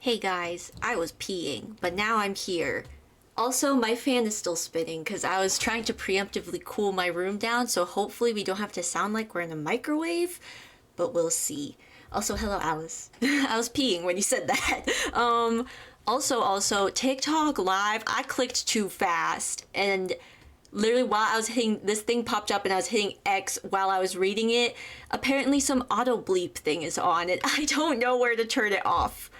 Hey guys, I was peeing, but now I'm here. Also, my fan is still spinning because I was trying to preemptively cool my room down, so hopefully we don't have to sound like we're in a microwave, but we'll see. Also, hello Alice. I was peeing when you said that. Also, TikTok Live, I clicked too fast, and literally while I was hitting, this thing popped up and I was hitting X while I was reading it. Apparently some auto bleep thing is on, and I don't know where to turn it off.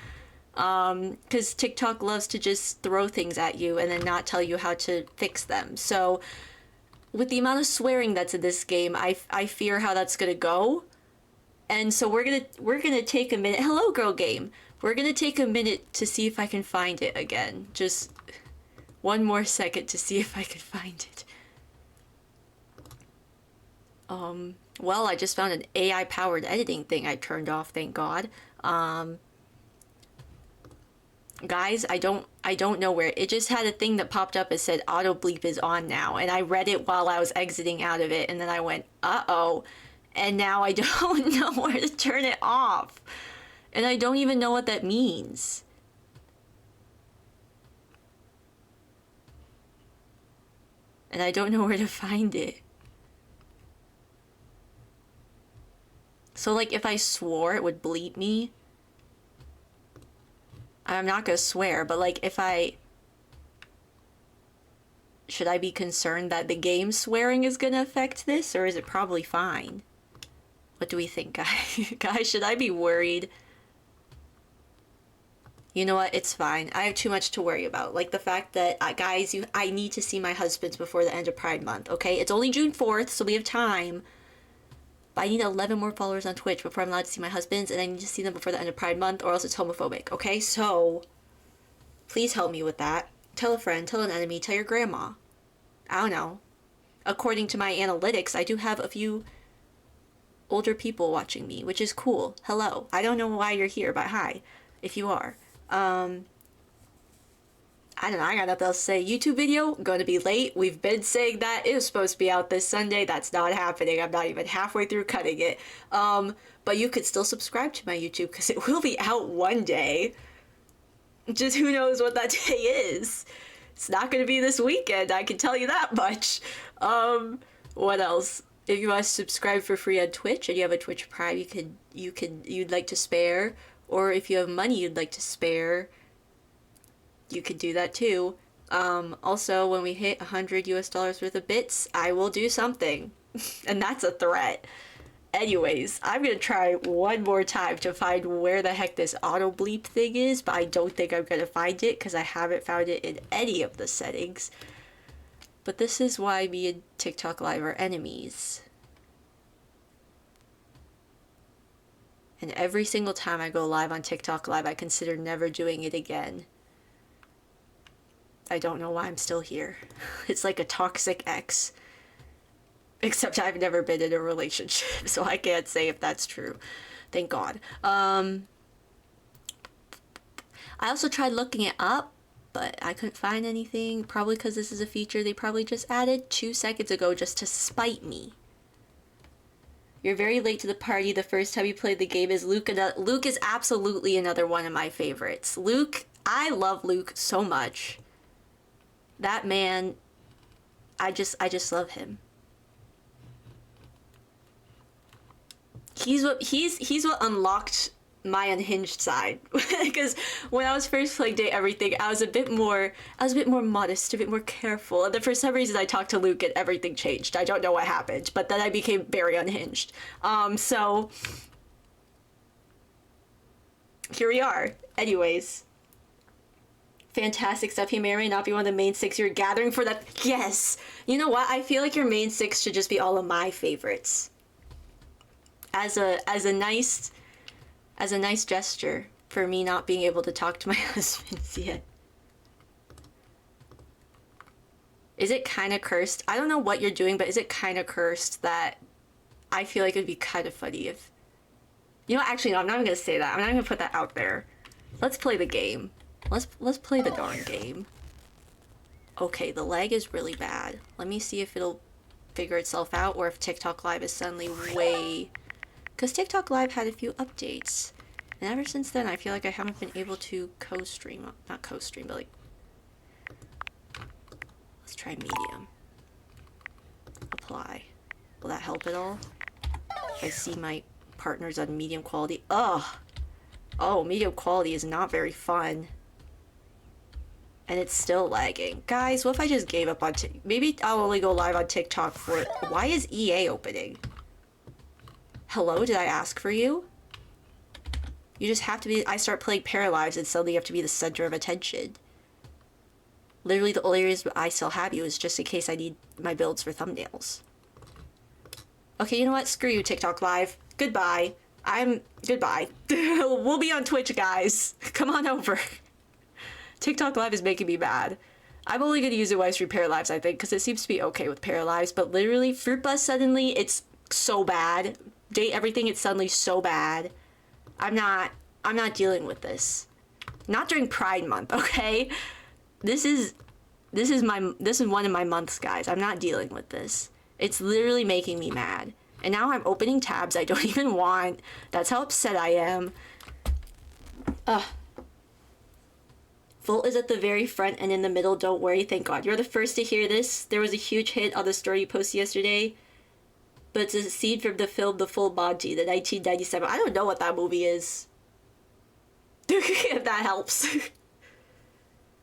Because TikTok loves to just throw things at you and then not tell you how to fix them. So with the amount of swearing that's in this game, I fear how that's gonna go. And so we're gonna take a minute. Hello, girl game. We're gonna take a minute to see if I can find it again. Just one more second to see if I can find it. Well, I just found an AI powered editing thing I turned off, thank God. Guys, I don't know where. It just had a thing that popped up and said auto bleep is on now, and I read it while I was exiting out of it, and then I went, uh-oh, and now I don't know where to turn it off, and I don't even know what that means. And I don't know where to find it. So like if I swore it would bleep me. I'm not gonna swear, but like if I... Should I be concerned that the game swearing is gonna affect this, or is it probably fine? What do we think, guys? Guys, should I be worried? You know what? It's fine. I have too much to worry about. Like the fact that, guys, I need to see my husbands before the end of Pride Month, okay? It's only June 4th, so we have time. But I need 11 more followers on Twitch before I'm allowed to see my husbands, and I need to see them before the end of Pride Month, or else it's homophobic, okay? So, please help me with that. Tell a friend, tell an enemy, tell your grandma. I don't know. According to my analytics, I do have a few older people watching me, which is cool. Hello. I don't know why you're here, but hi, if you are. I don't know, I got nothing else to say. YouTube video, gonna be late. We've been saying that. It was supposed to be out this Sunday. That's not happening. I'm not even halfway through cutting it. But you could still subscribe to my YouTube because it will be out one day. Just who knows what that day is. It's not gonna be this weekend, I can tell you that much. What else? If you want to subscribe for free on Twitch and you have a Twitch Prime you'd like to spare, or if you have money you'd like to spare, you could do that too. Also, when we hit $100 US worth of bits, I will do something. And that's a threat. Anyways, I'm gonna try one more time to find where the heck this auto bleep thing is, but I don't think I'm gonna find it because I haven't found it in any of the settings. But this is why me and TikTok Live are enemies. And every single time I go live on TikTok Live, I consider never doing it again. I don't know why I'm still here. It's like a toxic ex. Except I've never been in a relationship, so I can't say if that's true. Thank God. I also tried looking it up, but I couldn't find anything. Probably because this is a feature they probably just added 2 seconds ago just to spite me. You're very late to the party. The first time you played the game is Luke. Luke is absolutely another one of my favorites. Luke, I love Luke so much. That man, I just love him. He's what unlocked my unhinged side. Because when I was first playing Date Everything, I was a bit more modest, a bit more careful. And then for some reason I talked to Luke and everything changed. I don't know what happened, but then I became very unhinged. So here we are. Anyways. Fantastic stuff. He may or may not be one of the main 6 you're gathering for that. Yes! You know what? I feel like your main 6 should just be all of my favorites. As a nice gesture for me not being able to talk to my husbands yet. Is it kind of cursed? I don't know what you're doing, but is it kind of cursed that I feel like it would be kind of funny if... You know what? Actually, no, I'm not even going to say that. I'm not even going to put that out there. Let's play the game. Let's play the darn game. Okay, the lag is really bad. Let me see if it'll figure itself out or if TikTok Live is suddenly way... Because TikTok Live had a few updates. And ever since then, I feel like I haven't been able to co-stream. Not co-stream, but like... Let's try medium. Apply. Will that help at all? If I see my partners on medium quality. Ugh! Oh, medium quality is not very fun. And it's still lagging. Guys, what if I just gave up on maybe I'll only go live on TikTok for it. Why is EA opening? Hello, did I ask for you? You just have to be... I start playing Paralives and suddenly you have to be the center of attention. Literally the only reason I still have you is just in case I need my builds for thumbnails. Okay, you know what? Screw you, TikTok Live. Goodbye. Goodbye. We'll be on Twitch, guys. Come on over. TikTok Live is making me mad. I'm only going to use it when I stream Paralives, I think, because it seems to be okay with Paralives, but literally, Fruit Bus suddenly, it's so bad. Date everything, it's suddenly so bad. I'm not dealing with this. Not during Pride Month, okay? This is one of my months, guys. I'm not dealing with this. It's literally making me mad. And now I'm opening tabs I don't even want. That's how upset I am. Ugh. Volt is at the very front and in the middle, don't worry, thank God. You're the first to hear this. There was a huge hit on the story you posted yesterday. But it's a scene from the film The Full Monty, the 1997. I don't know what that movie is. If that helps.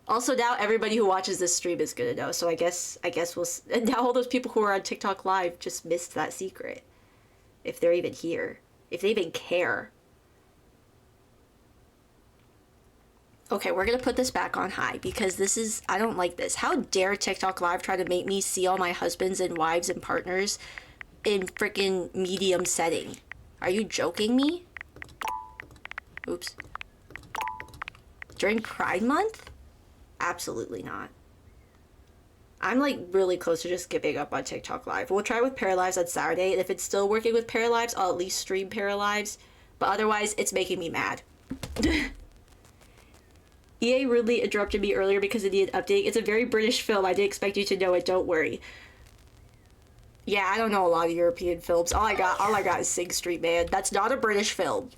Also, now everybody who watches this stream is gonna know, so I guess we'll... And now all those people who are on TikTok Live just missed that secret. If they're even here. If they even care. Okay, we're gonna put this back on high because this is... I don't like this. How dare TikTok Live try to make me see all my husbands and wives and partners in freaking medium setting? Are you joking me? Oops. During Pride Month? Absolutely not. I'm like really close to just giving up on TikTok Live. We'll try with Paralives on Saturday, and if it's still working with Paralives, I'll at least stream Paralives. But otherwise, it's making me mad. EA rudely interrupted me earlier because it needed an update. It's a very British film. I didn't expect you to know it. Don't worry. Yeah, I don't know a lot of European films. All I got is Sing Street Man. That's not a British film.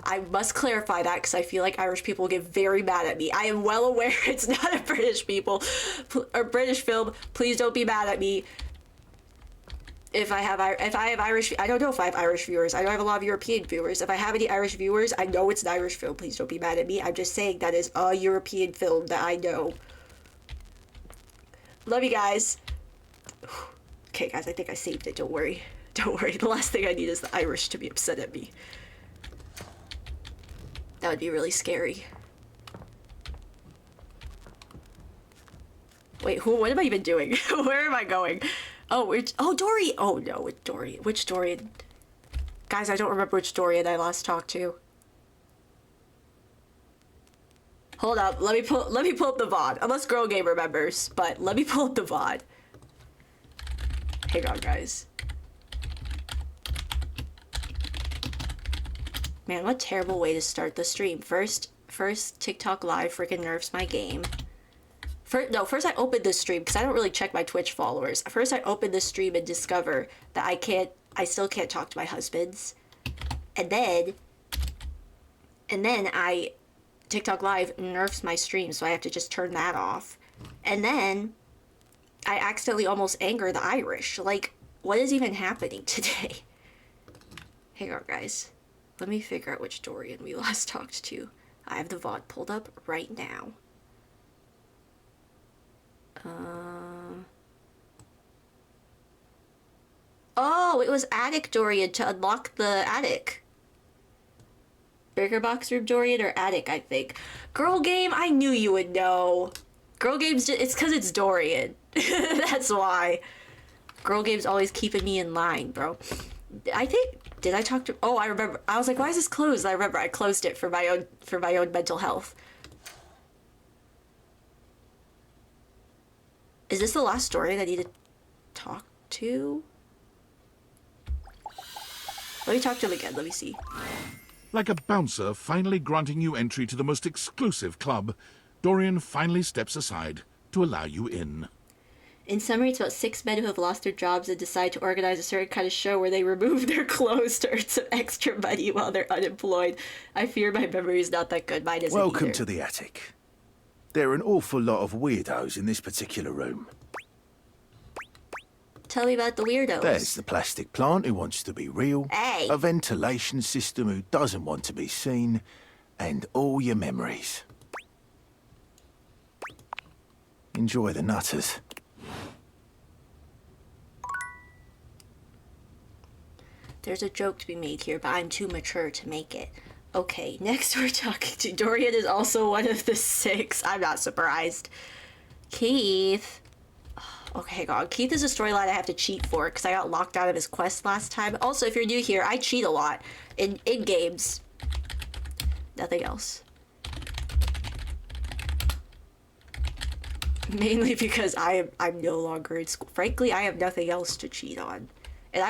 I must clarify that because I feel like Irish people will get very mad at me. I am well aware it's not a British British film. Please don't be mad at me. If I have Irish, I don't know if I have Irish viewers. I don't have a lot of European viewers. If I have any Irish viewers, I know it's an Irish film. Please don't be mad at me. I'm just saying that is a European film that I know. Love you guys. Okay, guys, I think I saved it. Don't worry. Don't worry. The last thing I need is the Irish to be upset at me. That would be really scary. Wait, what am I even doing? Where am I going? Oh, Dory! Oh no, it's Dorian. Which Dorian? Guys, I don't remember which Dorian I last talked to. Hold up, let me pull up the VOD. Unless Girl Game remembers, but let me pull up the VOD. Hang on, guys. Man, what terrible way to start the stream. First TikTok Live freaking nerfs my game. First I opened this stream because I don't really check my Twitch followers. First I opened this stream and discover that I still can't talk to my husbands. And then TikTok Live nerfs my stream, so I have to just turn that off. And then I accidentally almost anger the Irish. Like, what is even happening today? Hang on, guys. Let me figure out which Dorian we last talked to. I have the VOD pulled up right now. Oh, it was Attic Dorian to unlock the attic. Burger Box Room Dorian or Attic, I think. Girl Game, I knew you would know. Girl Game's just, it's because it's Dorian. That's why. Girl Game's always keeping me in line, bro. Did I talk to... Oh, I remember. I was like, why is this closed? I remember I closed it for my own mental health. Is this the last story that I need to talk to? Let me talk to him again. Let me see. Like a bouncer finally granting you entry to the most exclusive club, Dorian finally steps aside to allow you in. In summary, it's about 6 men who have lost their jobs and decide to organize a certain kind of show where they remove their clothes to earn some extra money while they're unemployed. I fear my memory is not that good. Mine isn't Welcome either. to the attic. There are an awful lot of weirdos in this particular room. Tell me about the weirdos. There's the plastic plant who wants to be real, Hey. a ventilation system who doesn't want to be seen, and all your memories. Enjoy the nutters. There's a joke to be made here, but I'm too mature to make it. Okay, next we're talking to Dorian is also one of the 6. I'm not surprised. Keith. Okay, hang on. Keith is a storyline I have to cheat for because I got locked out of his quest last time. Also, if you're new here, I cheat a lot in games. Nothing else. Mainly because I'm no longer in school. Frankly, I have nothing else to cheat on. And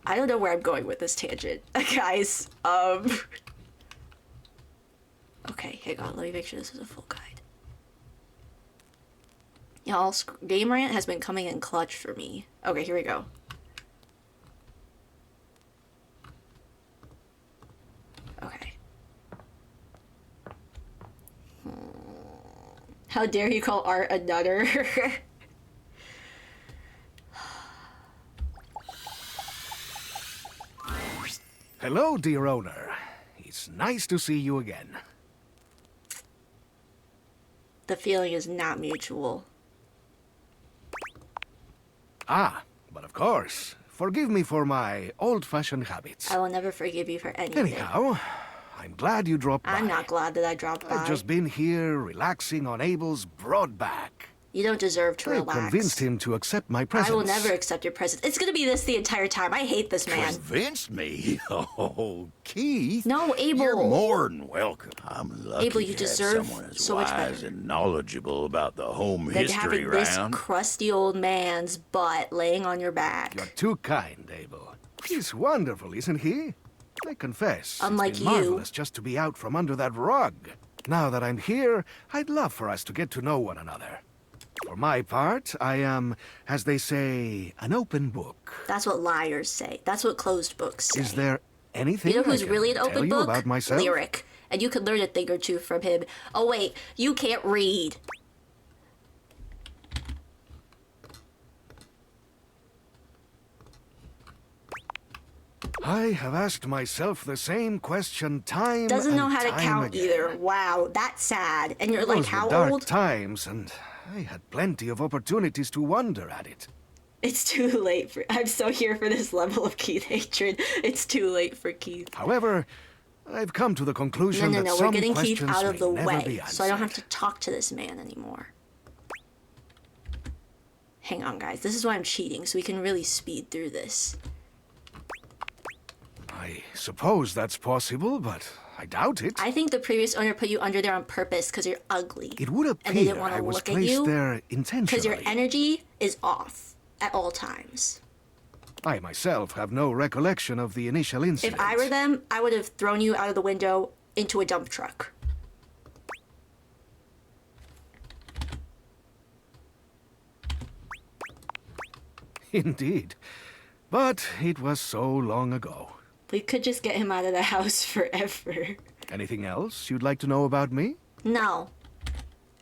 I don't know where I'm going with this tangent, guys. Okay, hang on. Let me make sure this is a full guide. Y'all, Game Rant has been coming in clutch for me. Okay, here we go. Okay. How dare you call art a nutter? Hello, dear owner. It's nice to see you again. The feeling is not mutual. Ah, but of course. Forgive me for my old-fashioned habits. I will never forgive you for anything. Anyhow, I'm glad you dropped by. I'm not glad that I dropped by. I've just been here relaxing on Abel's broad back. You don't deserve to I relax. convinced him to accept my presence. I will never accept your presence. It's gonna be this the entire time. I hate this man. Convinced me? Oh, Keith. No, Abel. You're more than welcome. I'm lucky Abel, you to deserve have someone as so much wise better. and knowledgeable about the home Than history having this round. crusty old man's butt laying on your back. You're too kind, Abel. He's wonderful, isn't he? I confess. Unlike it's been you. marvelous just to be out from under that rug. Now that I'm here, I'd love for us to get to know one another. For my part, I am, as they say, an open book. That's what liars say. That's what closed books say. Is there anything You know who's I can really an tell open you book? about myself? Lyric. And you could learn a thing or two from him. Oh wait, you can't read. I have asked myself the same question time Doesn't know and how to time count again. either. Wow, that's sad. And you're like, Those how were dark old? times, and I had plenty of opportunities to wonder at it. It's too late for. I'm so here for this level of Keith hatred. It's too late for Keith. However, I've come to the conclusion that No, some we're getting Keith questions out of the may never be way, so I don't have answered. to talk to this man anymore. Hang on, guys. This is why I'm cheating, so we can really speed through this. I suppose that's possible, but I doubt it. I think the previous owner put you under there on purpose because you're ugly. It would and they didn't appear want I to was look at placed you there intentionally. because your energy is off at all times. I myself have no recollection of the initial incident. If I were them, I would have thrown you out of the window into a dump truck. Indeed. But it was so long ago. We could just get him out of the house forever. Anything else you'd like to know about me? No.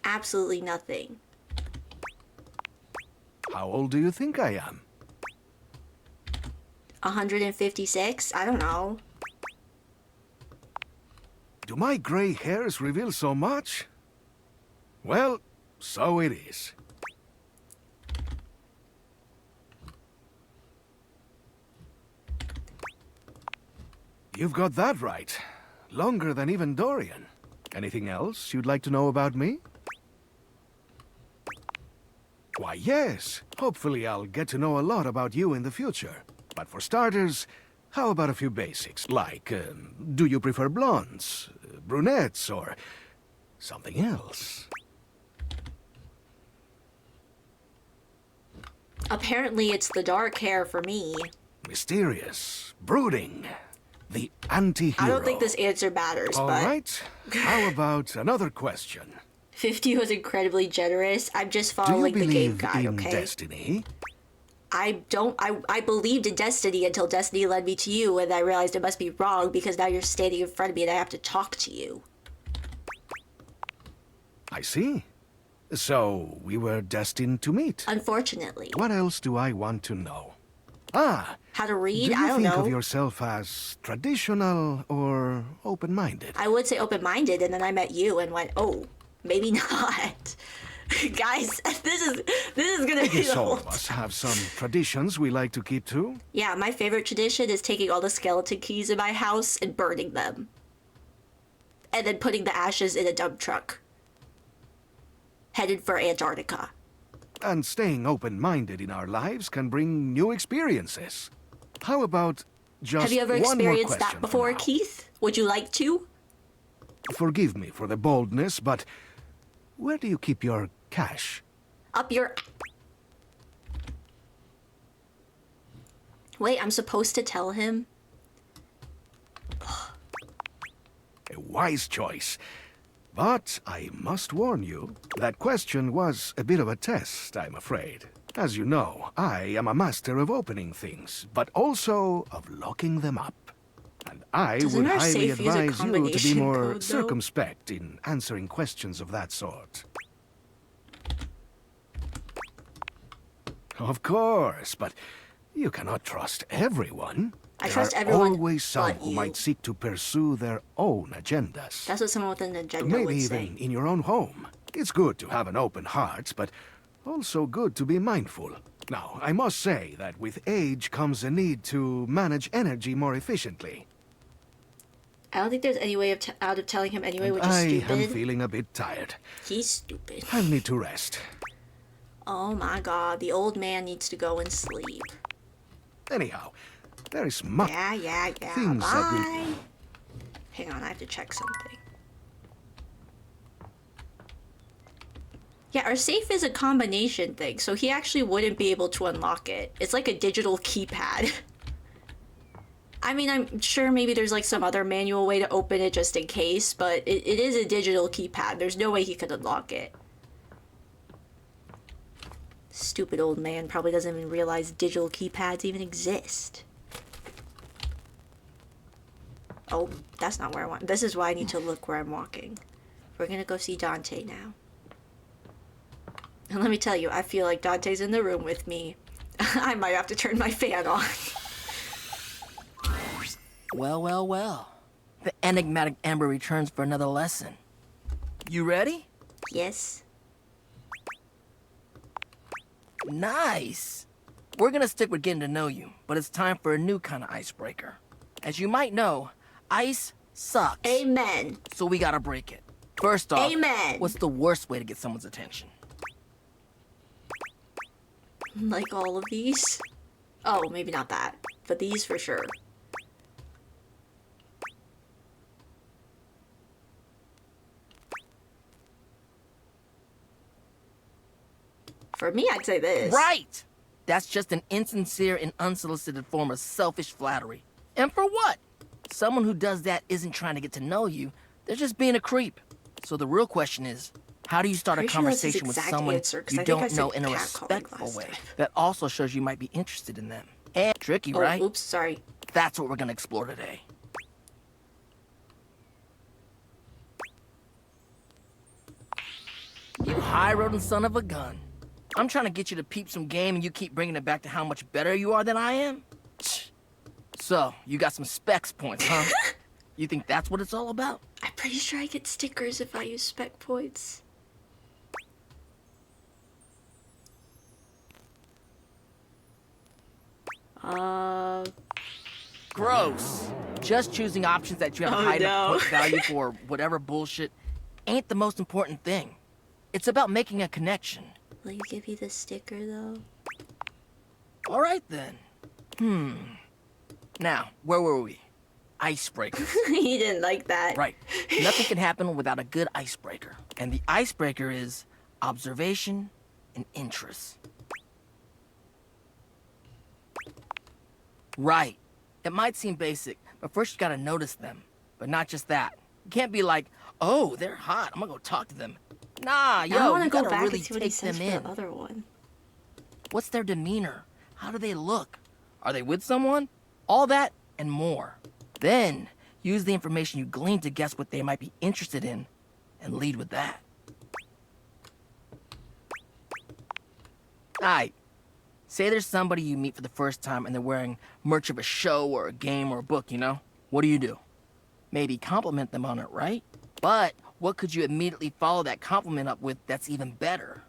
Absolutely nothing. How old do you think I am? 156? I don't know. Do my gray hairs reveal so much? Well, so it is. You've got that right. Longer than even Dorian. Anything else you'd like to know about me? Why, yes. Hopefully I'll get to know a lot about you in the future. But for starters, how about a few basics? Like, do you prefer blondes, brunettes, or something else? Apparently it's the dark hair for me. Mysterious, brooding, the anti-hero. I don't think this answer matters, All but right. How about another question? 50 was incredibly generous. I'm just Do you following the game believe guide, in okay? destiny? I believed in destiny until destiny led me to you, and I realized it must be wrong because now you're standing in front of me and I have to talk to you. I see. So, we were destined to meet. Unfortunately. What else do I want to know? Ah, How to read? do I you don't think know. of yourself as traditional or open-minded? I would say open-minded, and then I met you and went, oh, maybe not. Guys, this is gonna be Guess the all whole of us have some traditions we like to keep to. Yeah, my favorite tradition is taking all the skeleton keys in my house and burning them. And then putting the ashes in a dump truck. Headed for Antarctica. And staying open-minded in our lives can bring new experiences. How about just Have you ever one more experienced question that before, for now? Keith? Would you like to? Forgive me for the boldness, but where do you keep your cash? Up your... Wait, I'm supposed to tell him? A wise choice. But I must warn you, that question was a bit of a test, I'm afraid. As you know, I am a master of opening things, but also of locking them up. And I Doesn't would our highly safe use a advise you to be combination more code, though? circumspect in answering questions of that sort. Of course, but you cannot trust everyone. I There trust are everyone always some but who you. might seek to pursue their own agendas. That's what someone with an agenda Maybe would even say. in your own home. It's good to have an open heart, but also good to be mindful. Now, I must say that with age comes a need to manage energy more efficiently. I don't think there's any way out of telling him anyway, And which is I stupid. am feeling a bit tired. He's stupid. I'll need to rest. Oh my god, the old man needs to go and sleep. Anyhow, there is much Yeah. things that will... Bye. Hang on, I have to check something. Yeah, our safe is a combination thing, so he actually wouldn't be able to unlock it. It's like a digital keypad. I mean, I'm sure maybe there's like some other manual way to open it just in case, but it is a digital keypad. There's no way he could unlock it. Stupid old man probably doesn't even realize digital keypads even exist. Oh, that's not where I want. This is why I need to look where I'm walking. We're gonna go see Dante now. And let me tell you, I feel like Dante's in the room with me. I might have to turn my fan on. Well. The enigmatic Ember returns for another lesson. You ready? Yes. Nice! We're gonna stick with getting to know you, but it's time for a new kind of icebreaker. As you might know, ice sucks. Amen. So we gotta break it. First off, Amen. what's the worst way to get someone's attention? Like all of these? Oh, maybe not that. But these for sure. For me, I'd say this. Right! That's just an insincere and unsolicited form of selfish flattery. And for what? Someone who does that isn't trying to get to know you, they're just being a creep. So the real question is, how do you start a Pretty sure that's his conversation with exact someone answer, 'cause you I think I don't said know in a catcalling respectful last way time. that also shows you might be interested in them? And tricky, Oh, right? oops, sorry. That's what we're gonna explore today. You high-roading son of a gun. I'm trying to get you to peep some game and you keep bringing it back to how much better you are than I am? So, you got some specs points, huh? You think that's what it's all about? I'm pretty sure I get stickers if I use spec points. Gross. Just choosing options that you have a Oh, high no. enough point value for whatever bullshit ain't the most important thing. It's about making a connection. Will you give me the sticker, though? All right, then. Now, where were we? Icebreakers. He didn't like that. Right. Nothing can happen without a good icebreaker. And the icebreaker is observation and interest. Right. It might seem basic, but first you gotta notice them. But not just that. You can't be like, oh, they're hot, I'm gonna go talk to them. Nah, I yo, want you to go gotta back really and see what he take says them for in. the other one. What's their demeanor? How do they look? Are they with someone? All that and more. Then, use the information you gleaned to guess what they might be interested in, and lead with that. Alright, say there's somebody you meet for the first time and they're wearing merch of a show or a game or a book, you know? What do? Maybe compliment them on it, right? But what could you immediately follow that compliment up with that's even better?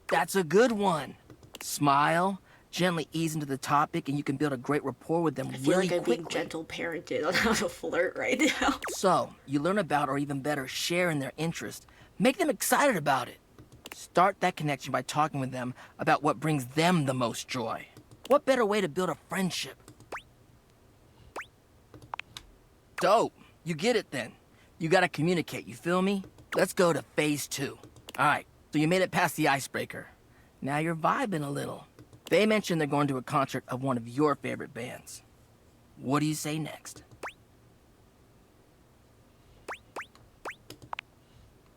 That's a good one. Smile, gently ease into the topic, and you can build a great rapport with them I feel really like I'm being quickly. gentle parented on how to flirt right now. So, you learn about, or even better, share in their interest. Make them excited about it. Start that connection by talking with them about what brings them the most joy. What better way to build a friendship? Dope. You get it then. You gotta communicate, you feel me? Let's go to phase 2. Alright, so you made it past the icebreaker. Now you're vibing a little. They mentioned they're going to a concert of one of your favorite bands. What do you say next?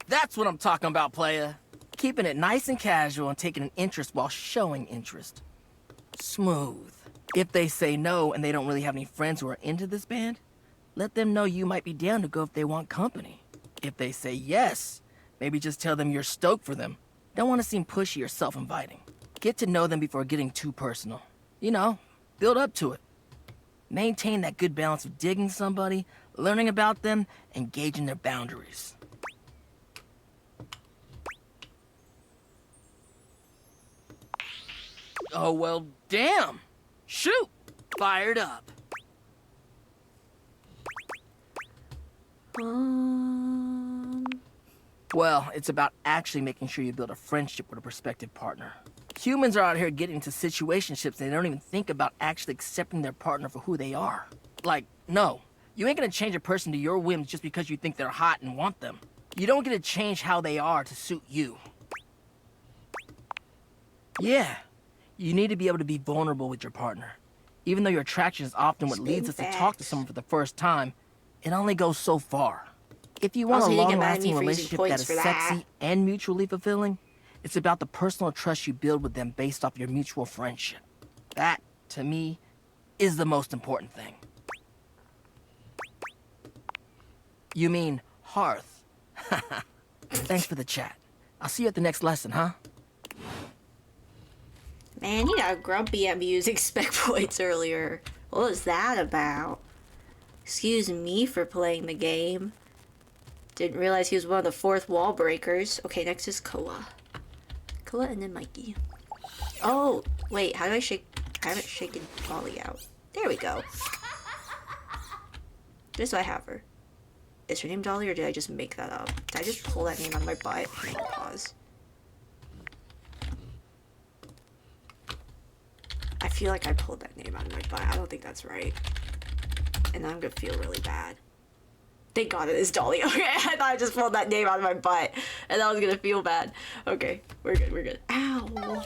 That's what I'm talking about, playa. Keeping it nice and casual and taking an interest while showing interest. Smooth. If they say no and they don't really have any friends who are into this band, let them know you might be down to go if they want company. If they say yes, maybe just tell them you're stoked for them. Don't want to seem pushy or self-inviting. Get to know them before getting too personal. You know, build up to it. Maintain that good balance of digging somebody, learning about them, and gauging their boundaries. Oh, well, damn. Shoot. Fired up. Well, it's about actually making sure you build a friendship with a prospective partner. Humans are out here getting into situationships and they don't even think about actually accepting their partner for who they are. Like, no, you ain't gonna change a person to your whims just because you think they're hot and want them. You don't get to change how they are to suit you. Yeah, you need to be able to be vulnerable with your partner. Even though your attraction is often what leads us to talk to someone for the first time, it only goes so far. If you want Also, a you get mad at me long-lasting for using relationship points that is for that. sexy and mutually fulfilling, it's about the personal trust you build with them based off your mutual friendship. That, to me, is the most important thing. You mean hearth. Thanks for the chat. I'll see you at the next lesson, huh? Man, you got grumpy at me using spec points earlier. What was that about? Excuse me for playing the game. Didn't realize he was one of the fourth wall breakers. Okay, next is Koa. Koa and then Mikey. Oh, wait, how do I shake? I haven't shaken Polly out. There we go. Just so I have her. Is her name Dolly or did I just make that up? Did I just pull that name out of my butt? Hang on, pause. I feel like I pulled that name out of my butt. I don't think that's right. And I'm gonna feel really bad. Thank God it is Dolly. Okay, I thought I just pulled that name out of my butt. And I was gonna feel bad. Okay, we're good, we're good. Ow.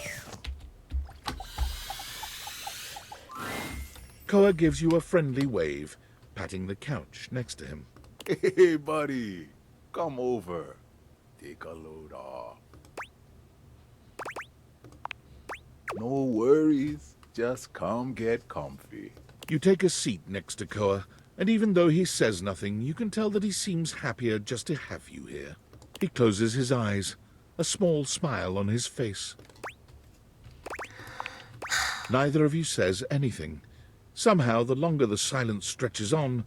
Koa gives you a friendly wave, patting the couch next to him. Hey, buddy. Come over. Take a load off. No worries. Just come get comfy. You take a seat next to Koa, and even though he says nothing, you can tell that he seems happier just to have you here. He closes his eyes, a small smile on his face. Neither of you says anything. Somehow, the longer the silence stretches on,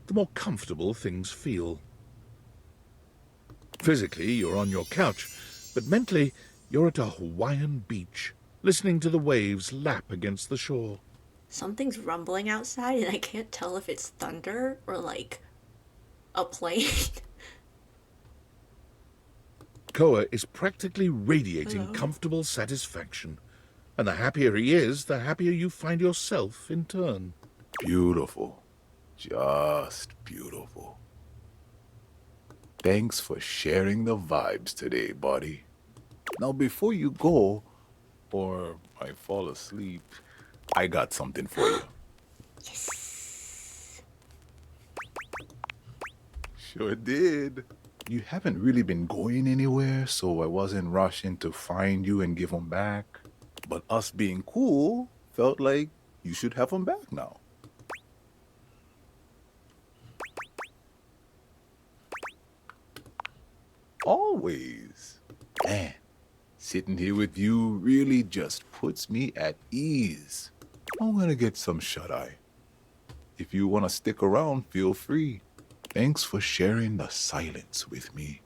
the more comfortable things feel. Physically, you're on your couch, but mentally, you're at a Hawaiian beach, listening to the waves lap against the shore. Something's rumbling outside and I can't tell if it's thunder or like a plane. Koa is practically radiating comfortable satisfaction. And the happier he is, the happier you find yourself in turn. Beautiful. Just beautiful. Thanks for sharing the vibes today, buddy. Now, before you go, or I fall asleep, I got something for you. Yes. Sure did. You haven't really been going anywhere, so I wasn't rushing to find you and give them back. But us being cool felt like you should have them back now. Always. Man, sitting here with you really just puts me at ease. I'm gonna get some shut-eye. If you want to stick around, feel free. Thanks for sharing the silence with me.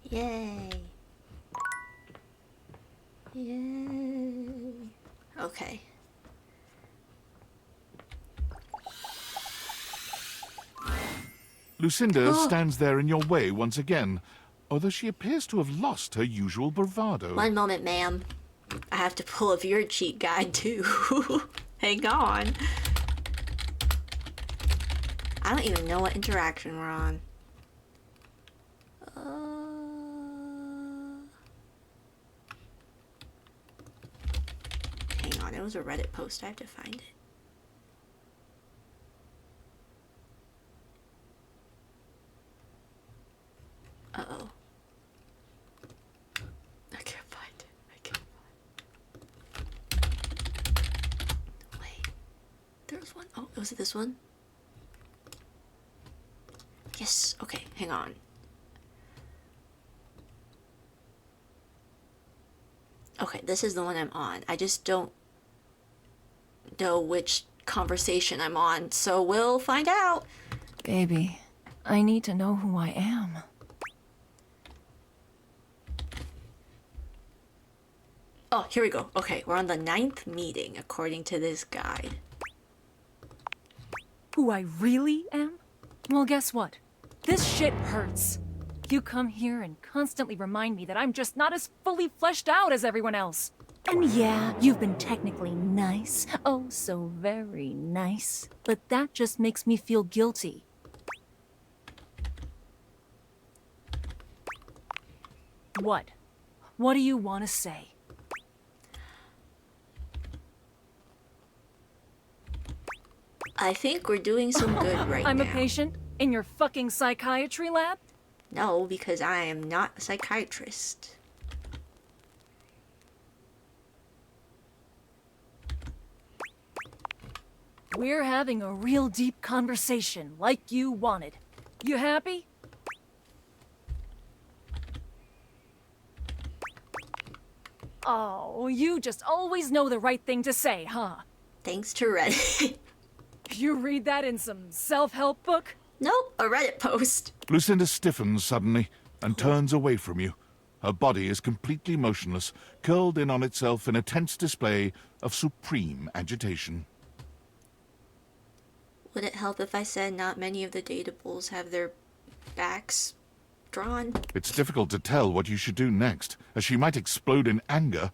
Yay. Yay. Okay. Lucinda stands there in your way once again, although she appears to have lost her usual bravado. One moment, ma'am. I have to pull up your cheat guide, too. Hang on. I don't even know what interaction we're on. Hang on, it was a Reddit post. I have to find it. Uh-oh. I can't find it. I can't find it. Wait. There was one. Oh, was it this one? Yes. Okay, hang on. Okay, this is the one I'm on. I just don't know which conversation I'm on, so we'll find out. Baby, I need to know who I am. Oh, here we go. Okay, we're on the 9th meeting, according to this guide. Who I really am? Well, guess what? This shit hurts. You come here and constantly remind me that I'm just not as fully fleshed out as everyone else. And yeah, you've been technically nice. Oh, so very nice. But that just makes me feel guilty. What? What do you want to say? I think we're doing some good right I'm now. a patient in your fucking psychiatry lab? No, because I am not a psychiatrist. We're having a real deep conversation, like you wanted. You happy? Oh, you just always know the right thing to say, huh? Thanks to Reddit. You read that in some self-help book? Nope, a Reddit post. Lucinda stiffens suddenly and turns away from you. Her body is completely motionless, curled in on itself in a tense display of supreme agitation. Would it help if I said not many of the datables have their backs drawn? It's difficult to tell what you should do next, as she might explode in anger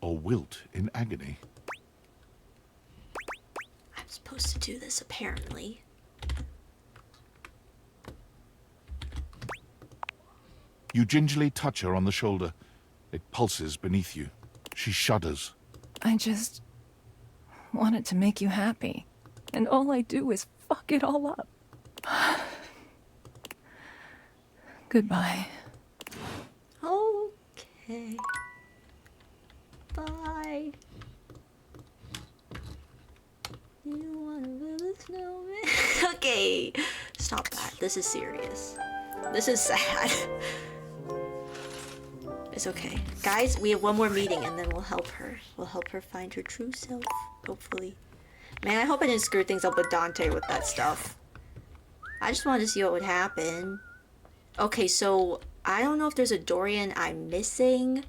or wilt in agony. I'm supposed to do this, apparently. You gingerly touch her on the shoulder. It pulses beneath you. She shudders. I just wanted to make you happy. And all I do is fuck it all up. Goodbye. Okay. Bye. You wanna build a snowman? Okay. Stop that. This is serious. This is sad. It's okay. Guys, we have one more meeting and then we'll help her. We'll help her find her true self, hopefully. Man, I hope I didn't screw things up with Dante with that stuff. I just wanted to see what would happen. Okay, so I don't know if there's a Dorian I'm missing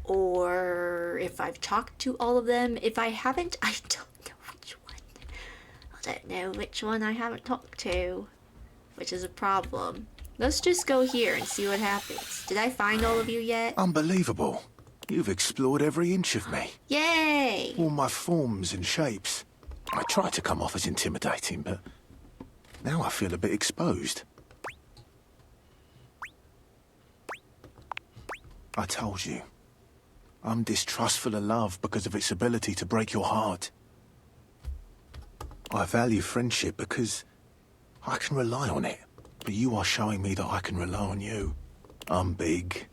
or if I've talked to all of them. If I haven't, I don't know which one. I don't know which one I haven't talked to, which is a problem. Let's just go here and see what happens. Did I find all of you yet? Unbelievable. You've explored every inch of me. Yay! All my forms and shapes. I tried to come off as intimidating, but now I feel a bit exposed. I told you. I'm distrustful of love because of its ability to break your heart. I value friendship because I can rely on it. But you are showing me that I can rely on you. I'm big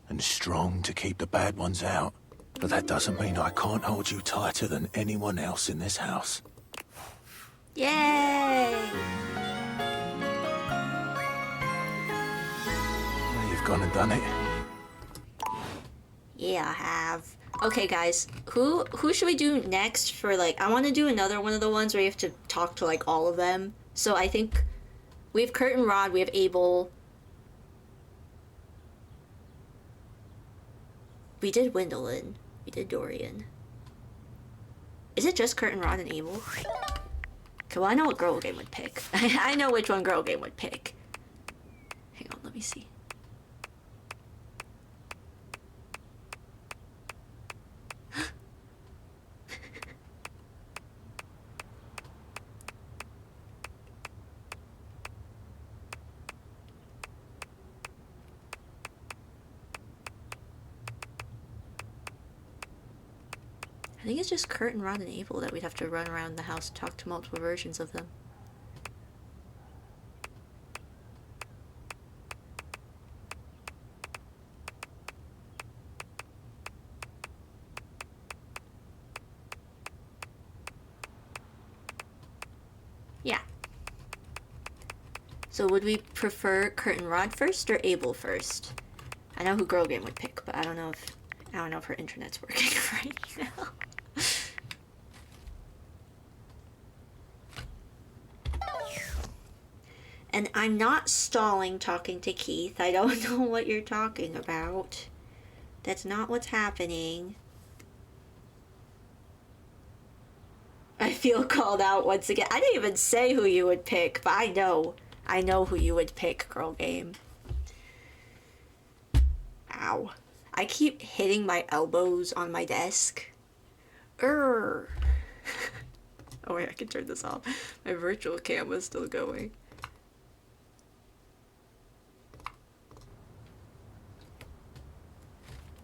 and strong to keep the bad ones out. But that doesn't mean I can't hold you tighter than anyone else in this house. Yay! Now you've gone and done it. Yeah, I have. Okay, guys, who should we do next for, like, I want to do another one of the ones where you have to talk to, like, all of them. So I think we have Kurt and Rod, we have Abel. We did Wendolyn. We did Dorian. Is it just Kurt and Rod and Abel? Okay, well, I know what Girl Game would pick. I know which one Girl Game would pick. Hang on, let me see. I think it's just Kurt and Rod and Abel that we'd have to run around the house and talk to multiple versions of them. Yeah. So would we prefer Kurt and Rod first or Abel first? I know who Girl Game would pick, but I don't know if her internet's working right now. And I'm not stalling talking to Keith. I don't know what you're talking about. That's not what's happening. I feel called out once again. I didn't even say who you would pick, but I know who you would pick, Girl Game. Ow. I keep hitting my elbows on my desk. Oh wait, I can turn this off. My virtual cam is still going.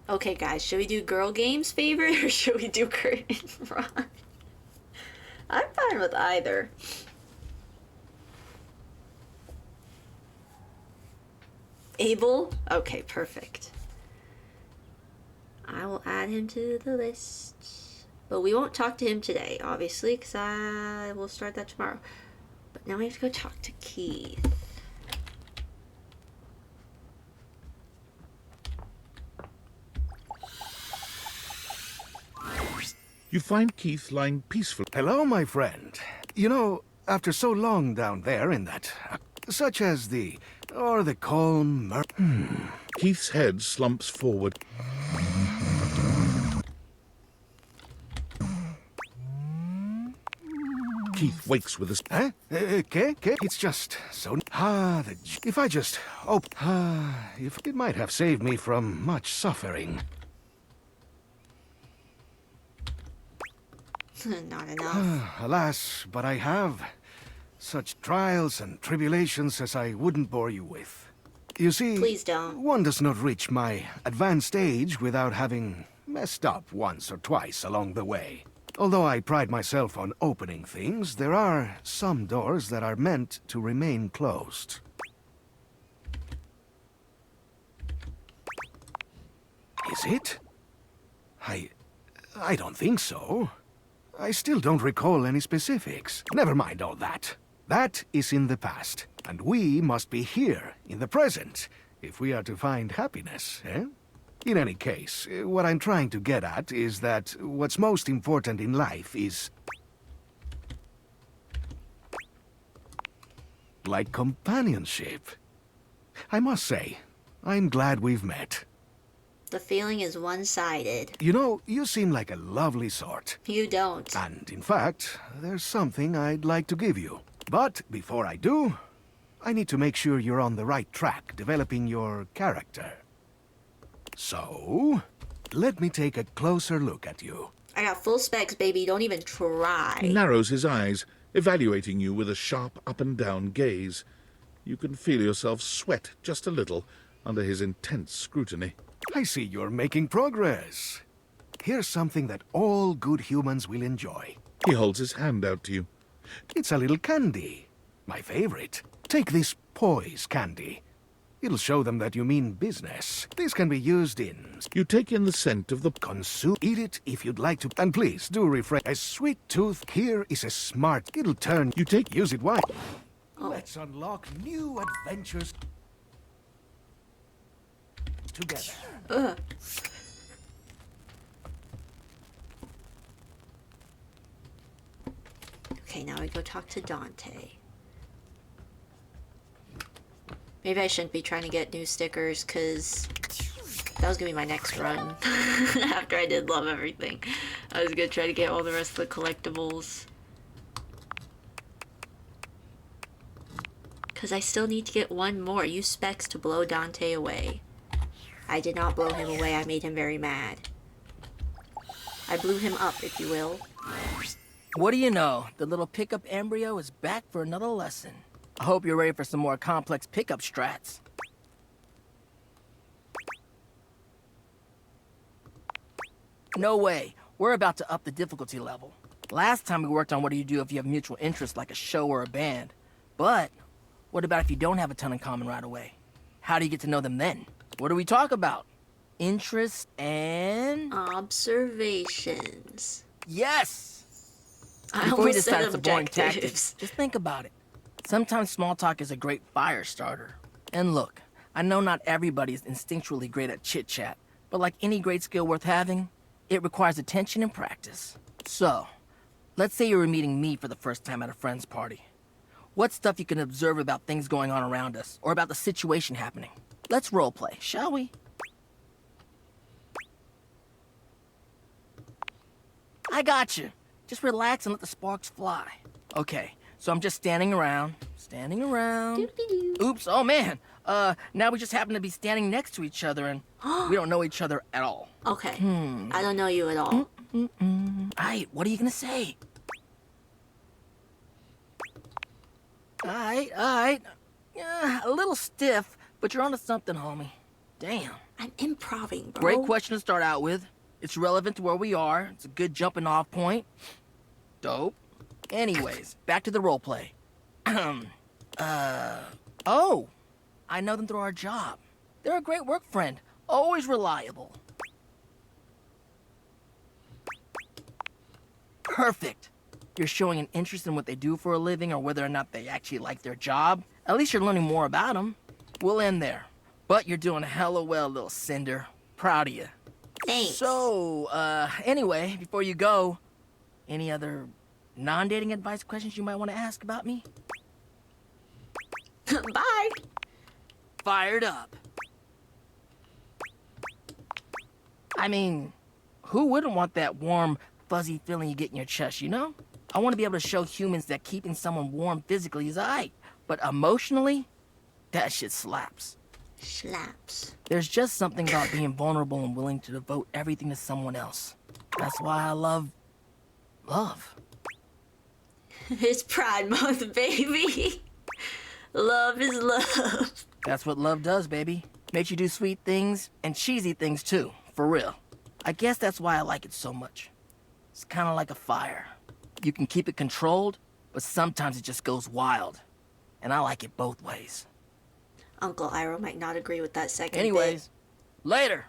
Okay, guys, should we do Girl Game's favorite or should we do Kurt and Rod? I'm fine with either. Abel? Okay, perfect. I will add him to the list. But we won't talk to him today, obviously, because I will start that tomorrow. But now we have to go talk to Keith. You find Keith lying peacefully. Hello, my friend. You know, after so long down there in that... such as the calm... Keith's head slumps forward. Keith wakes with a... Huh? Okay. It's just so... if I just... if it might have saved me from much suffering. Not enough. Alas, but I have such trials and tribulations as I wouldn't bore you with. You see, Please don't. One does not reach my advanced age without having messed up once or twice along the way. Although I pride myself on opening things, there are some doors that are meant to remain closed. Is it? I don't think so. I still don't recall any specifics. Never mind all that. That is in the past, and we must be here, in the present, if we are to find happiness, eh? In any case, what I'm trying to get at is that what's most important in life is... like companionship. I must say, I'm glad we've met. The feeling is one-sided. You know, you seem like a lovely sort. You don't. And, in fact, there's something I'd like to give you. But, before I do, I need to make sure you're on the right track, developing your character. So, let me take a closer look at you. I got full specs, baby. Don't even try. He narrows his eyes, evaluating you with a sharp up-and-down gaze. You can feel yourself sweat just a little under his intense scrutiny. I see you're making progress. Here's something that all good humans will enjoy. He holds his hand out to you. It's a little candy. My favorite. Take this poise candy. It'll show them that you mean business. This can be used in... You take in the scent of the... Consume. Eat it if you'd like to. And please, do refresh. A sweet tooth here is a smart... It'll turn... You take... Use it wise. Let's unlock new adventures together. Okay, now we go talk to Dante. Maybe I shouldn't be trying to get new stickers, because that was going to be my next run. After I did Love Everything. I was going to try to get all the rest of the collectibles. Because I still need to get one more. Use specs to blow Dante away. I did not blow him away. I made him very mad. I blew him up, if you will. What do you know? The little pickup embryo is back for another lesson. I hope you're ready for some more complex pickup strats. No way. We're about to up the difficulty level. Last time we worked on what do you do if you have mutual interests like a show or a band. But what about if you don't have a ton in common right away? How do you get to know them then? What do we talk about? Interests and... Observations. Yes! I Before you almost said decide it's a boring tactic, objectives. just think about it. Sometimes small talk is a great fire starter. And look, I know not everybody is instinctually great at chit-chat, but like any great skill worth having, it requires attention and practice. So, let's say you were meeting me for the first time at a friend's party. What's stuff you can observe about things going on around us, or about the situation happening? Let's roleplay, shall we? I got you. Just relax and let the sparks fly. Okay, so I'm just standing around. Oops, oh man. Now we just happen to be standing next to each other and we don't know each other at all. Okay. I don't know you at all. Aight, what are you gonna say? Alright. Yeah, a little stiff, but you're onto something, homie. Damn. I'm improving, bro. Great question to start out with. It's relevant to where we are. It's a good jumping off point. Dope. Anyways, back to the roleplay. Oh, I know them through our job. They're a great work friend. Always reliable. Perfect. You're showing an interest in what they do for a living or whether or not they actually like their job. At least you're learning more about them. We'll end there. But you're doing hella well, little Cinder. Proud of you. Thanks. So, anyway, before you go, any other non-dating advice questions you might want to ask about me? Bye. Fired up. I mean, who wouldn't want that warm, fuzzy feeling you get in your chest, you know? I want to be able to show humans that keeping someone warm physically is aight, but emotionally, that shit slaps. Slaps. There's just something about being vulnerable and willing to devote everything to someone else. That's why I love... It's Pride Month, baby. Love is love. That's what love does, baby. Makes you do sweet things and cheesy things too, for real. I guess that's why I like it so much. It's kind of like a fire. You can keep it controlled, but sometimes it just goes wild. And I like it both ways. Uncle Iroh might not agree with that second Anyways, later.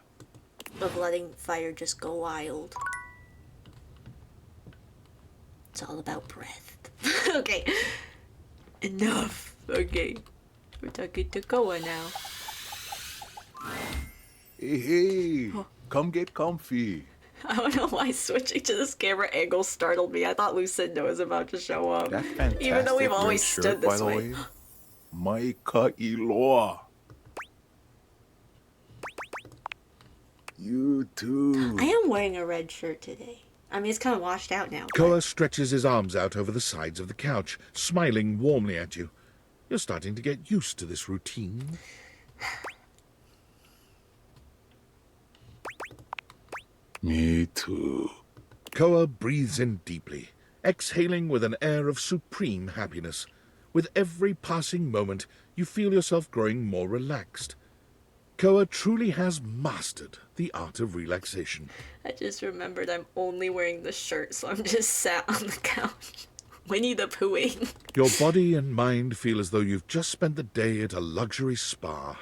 bit of letting fire just go wild. It's all about breath. Okay. Enough. Okay. We're talking to Koa now. Hey, come get comfy. I don't know why switching to this camera angle startled me. I thought Lucinda was about to show up. That fantastic Even though we've always red shirt, stood this by the way. Maika Iloa. You too. I am wearing a red shirt today. I mean, it's kind of washed out now. Koa stretches his arms out over the sides of the couch, smiling warmly at you. You're starting to get used to this routine. Me too. Koa breathes in deeply, exhaling with an air of supreme happiness. With every passing moment, you feel yourself growing more relaxed. Koa truly has mastered the art of relaxation. I just remembered I'm only wearing the shirt, so I'm just sat on the couch. Winnie the Poohing. Your body and mind feel as though you've just spent the day at a luxury spa.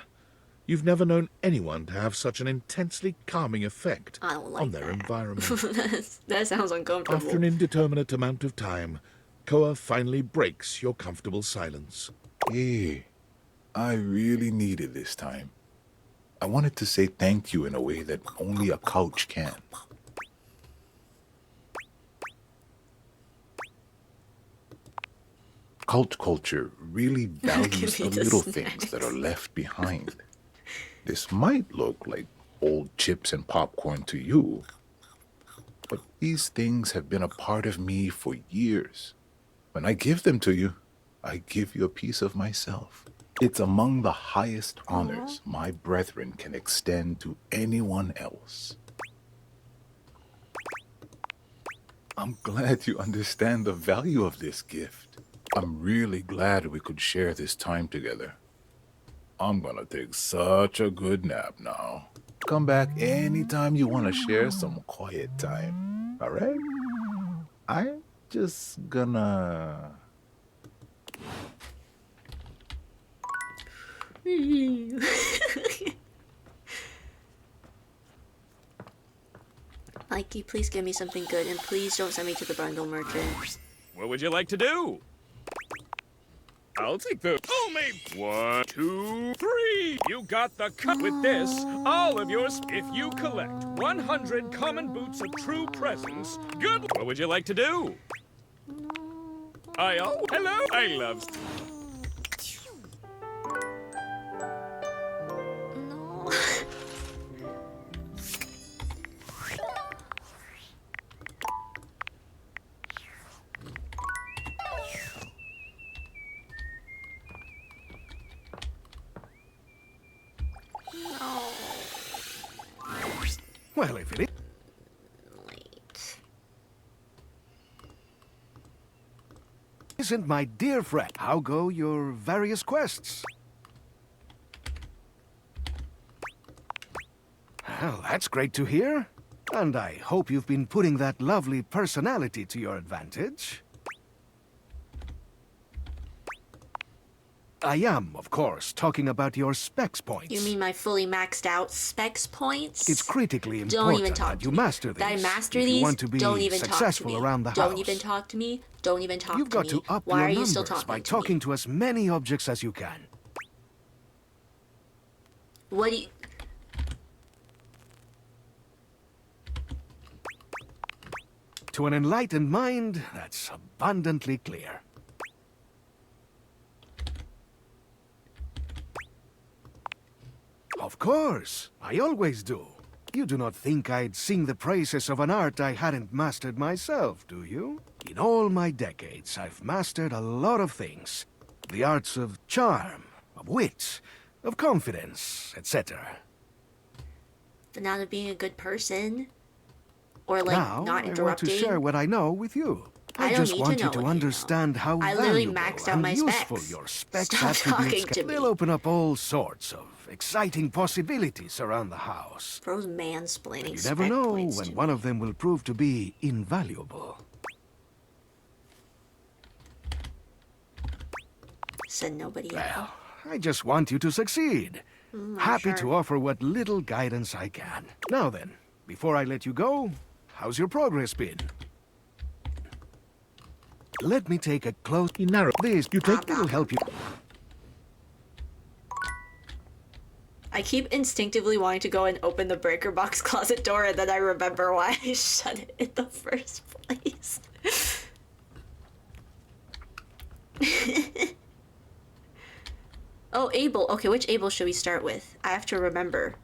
You've never known anyone to have such an intensely calming effect I don't like on their that. environment. That sounds uncomfortable. After an indeterminate amount of time, Koa finally breaks your comfortable silence. Hey, I really needed this time. I wanted to say thank you in a way that only a couch can. Cult culture really values me the the little snacks. things that are left behind. This might look like old chips and popcorn to you, but these things have been a part of me for years. When I give them to you, I give you a piece of myself. It's among the highest honors my brethren can extend to anyone else. I'm glad you understand the value of this gift. I'm really glad we could share this time together. I'm gonna take such a good nap now. Come back anytime you want to share some quiet time, all right? I'm just gonna... Mikey, please give me something good, and please don't send me to the bundle merchant. What would you like to do? I'll take the... Only 1, 2, 3. You got the cut with this. All of yours. If you collect 100 common boots of true presence, good. What would you like to do? Hello. I love... No. Well, if it is... Wait. Isn't my dear friend, how go your various quests? Well, that's great to hear. And I hope you've been putting that lovely personality to your advantage. I am, of course, talking about your specs points. You mean my fully maxed out specs points? It's critically Don't important even talk that to you me. master these. That I master if these. you want to be Don't even talk to successful me. around the house. Don't even talk to me. Don't even talk You've to got me. to up Why your are you numbers still talking by to talking me? to as many objects as you can. What do you... To an enlightened mind, that's abundantly clear. Of course, I always do. You do not think I'd sing the praises of an art I hadn't mastered myself, do you? In all my decades, I've mastered a lot of things. The arts of charm, of wit, of confidence, etc. But not of being a good person. Or like Now, not I want interrupting. to share what I know with you. I I don't just need to want you know to what you know. understand how I literally valuable maxed out and my useful specs. your specs Stop attributes talking to can. me. They'll open up all sorts of exciting possibilities around the house. Bro's mansplaining You spec never know points when to one me. of them will prove to be invaluable. Said nobody Well, else. I just want you to succeed. Happy sure. to offer what little guidance I can. Now then, before I let you go, how's your progress been? Let me take a close... He narrowed This, you take, it'll help you... I keep instinctively wanting to go and open the breaker box closet door, and then I remember why I shut it in the first place. Oh, Abel. Okay, which Abel should we start with? I have to remember.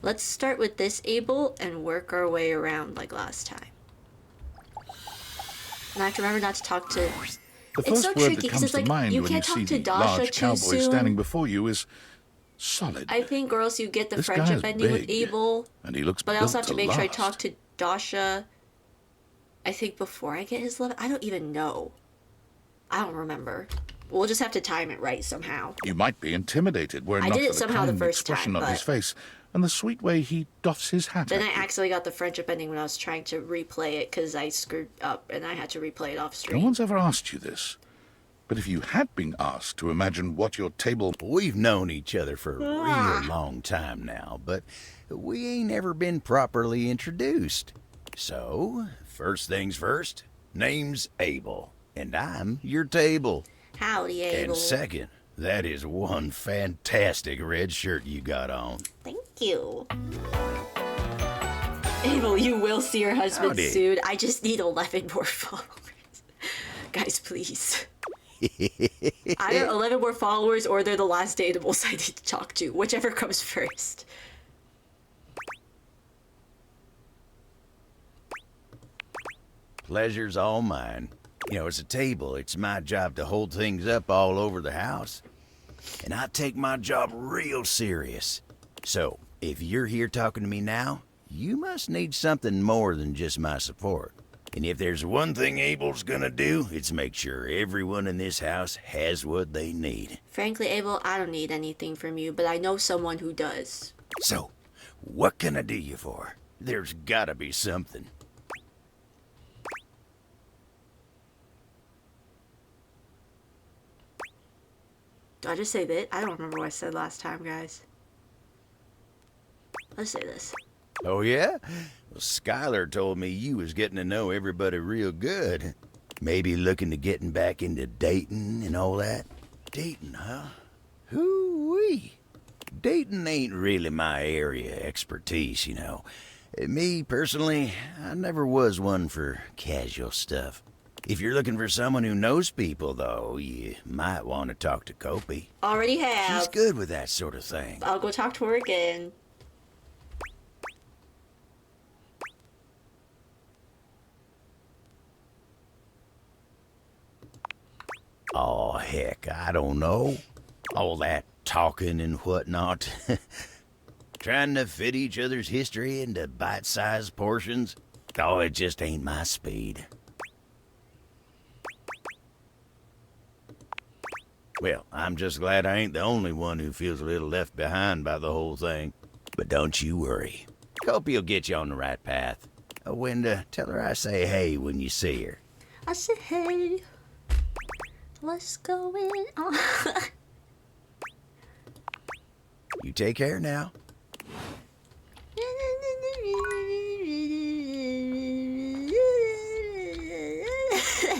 Let's start with this Abel and work our way around like last time. And I have to remember not to talk to... The It's first so word tricky, that 'cause comes it's to like, mind you when you can't talk see to the Dasha large too cowboy soon. standing before you is solid. I think, or else you get the This friendship guy's ending with big, Abel. and he looks But I built also have to make sure I last. talk to Dasha. I think before I get his level. I don't even know. I don't remember. We'll just have to time it right somehow. You might be intimidated were it I not did it for the somehow the kind first expression time, on his but- face and the sweet way he doffs his hat Then at I you. accidentally got the friendship ending when I was trying to replay it because I screwed up and I had to replay it off No stream. one's ever asked you this, but if you had been asked to imagine what your table... We've known each other for a real long time now, but we ain't ever been properly introduced. So, first things first, name's Abel, and I'm your table. Howdy, Abel. And second, that is one fantastic red shirt you got on. Thank you. Abel, you will see your husband Howdy. soon. I just need 11 more followers. Guys, please. Either 11 more followers or they're the last dateables I need to talk to. Whichever comes first. Pleasure's all mine. You know, as a table, it's my job to hold things up all over the house. And I take my job real serious. So, if you're here talking to me now, you must need something more than just my support. And if there's one thing Abel's gonna do, it's make sure everyone in this house has what they need. Frankly, Abel, I don't need anything from you, but I know someone who does. So, what can I do you for? There's gotta be something. Do I just say that? I don't remember what I said last time, guys. Let's say this. Oh, yeah? Well, Skylar told me you was getting to know everybody real good. Maybe looking to getting back into dating and all that? Dating, huh? Hoo-wee. Dating ain't really my area of expertise, you know. Me, personally, I never was one for casual stuff. If you're looking for someone who knows people, though, you might want to talk to Kopi. Already have. She's good with that sort of thing. I'll go talk to her again. Oh, heck, I don't know. All that talking and whatnot. Trying to fit each other's history into bite-sized portions. Oh, it just ain't my speed. Well, I'm just glad I ain't the only one who feels a little left behind by the whole thing. But don't you worry. Kopi'll get you on the right path. Wenda, tell her I say hey when you see her. I said, hey, what's going on? You take care now.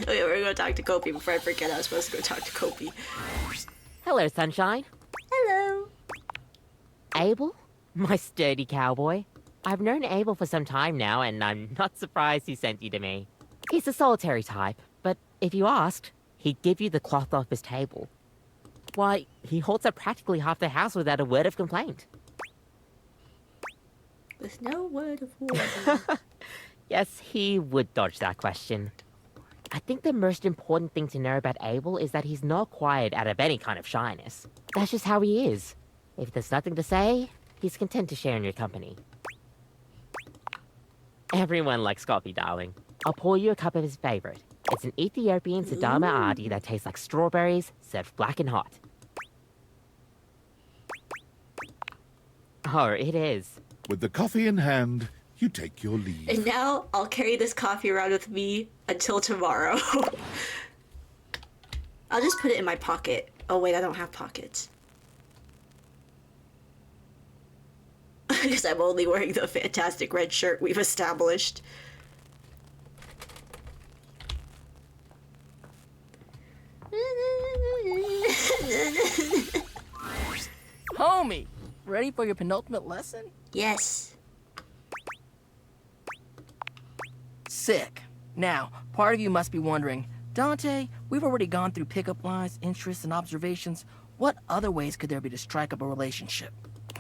Okay, we're gonna talk to Kopi before I forget I was supposed to go talk to Kopi. Hello, Sunshine. Hello. Abel? My sturdy cowboy. I've known Abel for some time now, and I'm not surprised he sent you to me. He's a solitary type, but if you asked, he'd give you the cloth off his table. Why, he holds up practically half the house without a word of complaint. With no word of warning. Yes, he would dodge that question. I think the most important thing to know about Abel is that he's not quiet out of any kind of shyness. That's just how he is. If there's nothing to say, he's content to share in your company. Everyone likes coffee, darling. I'll pour you a cup of his favorite. It's an Ethiopian Sidama Adi that tastes like strawberries, served black and hot. Oh, it is. With the coffee in hand, you take your leave. And now I'll carry this coffee around with me until tomorrow. I'll just put it in my pocket. Oh wait, I don't have pockets. Because I'm only wearing the fantastic red shirt we've established. Homie, ready for your penultimate lesson? Yes. Sick. Now, part of you must be wondering, Dante, we've already gone through pickup lines, interests, and observations. What other ways could there be to strike up a relationship?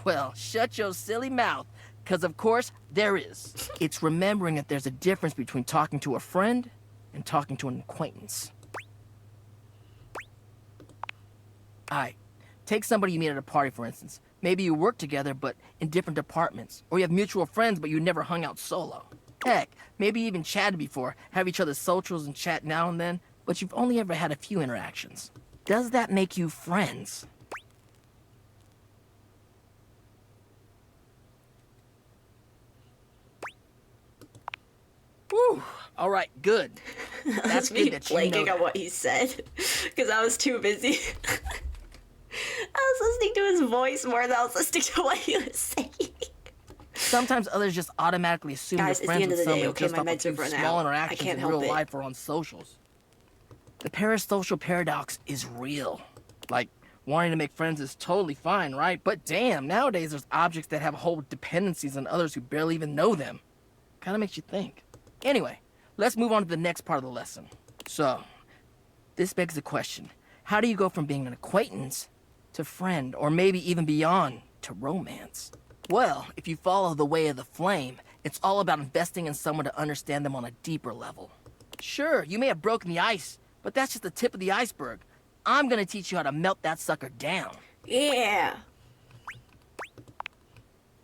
Well, shut your silly mouth, because of course there is. It's remembering that there's a difference between talking to a friend and talking to an acquaintance. Alright, take somebody you meet at a party, for instance. Maybe you work together, but in different departments. Or you have mutual friends, but you never hung out solo. Heck, maybe you even chatted before, have each other's socials and chat now and then, but you've only ever had a few interactions. Does that make you friends? All right, good. That's me good that you know blanking that. on what he said because I was too busy. I was listening to his voice more than I was listening to what he was saying. Sometimes others just automatically assume Guys, you're it's the friends end of with the day, someone okay? just My off a meds few have run small out. I interactions can't in help real it. life or on socials. The parasocial paradox is real. Like, wanting to make friends is totally fine, right? But damn, nowadays there's objects that have whole dependencies on others who barely even know them. Kinda makes you think. Anyway, let's move on to the next part of the lesson. So, this begs the question. How do you go from being an acquaintance to friend, or maybe even beyond, to romance? Well, if you follow the way of the flame, it's all about investing in someone to understand them on a deeper level. Sure, you may have broken the ice, but that's just the tip of the iceberg. I'm gonna teach you how to melt that sucker down. Yeah,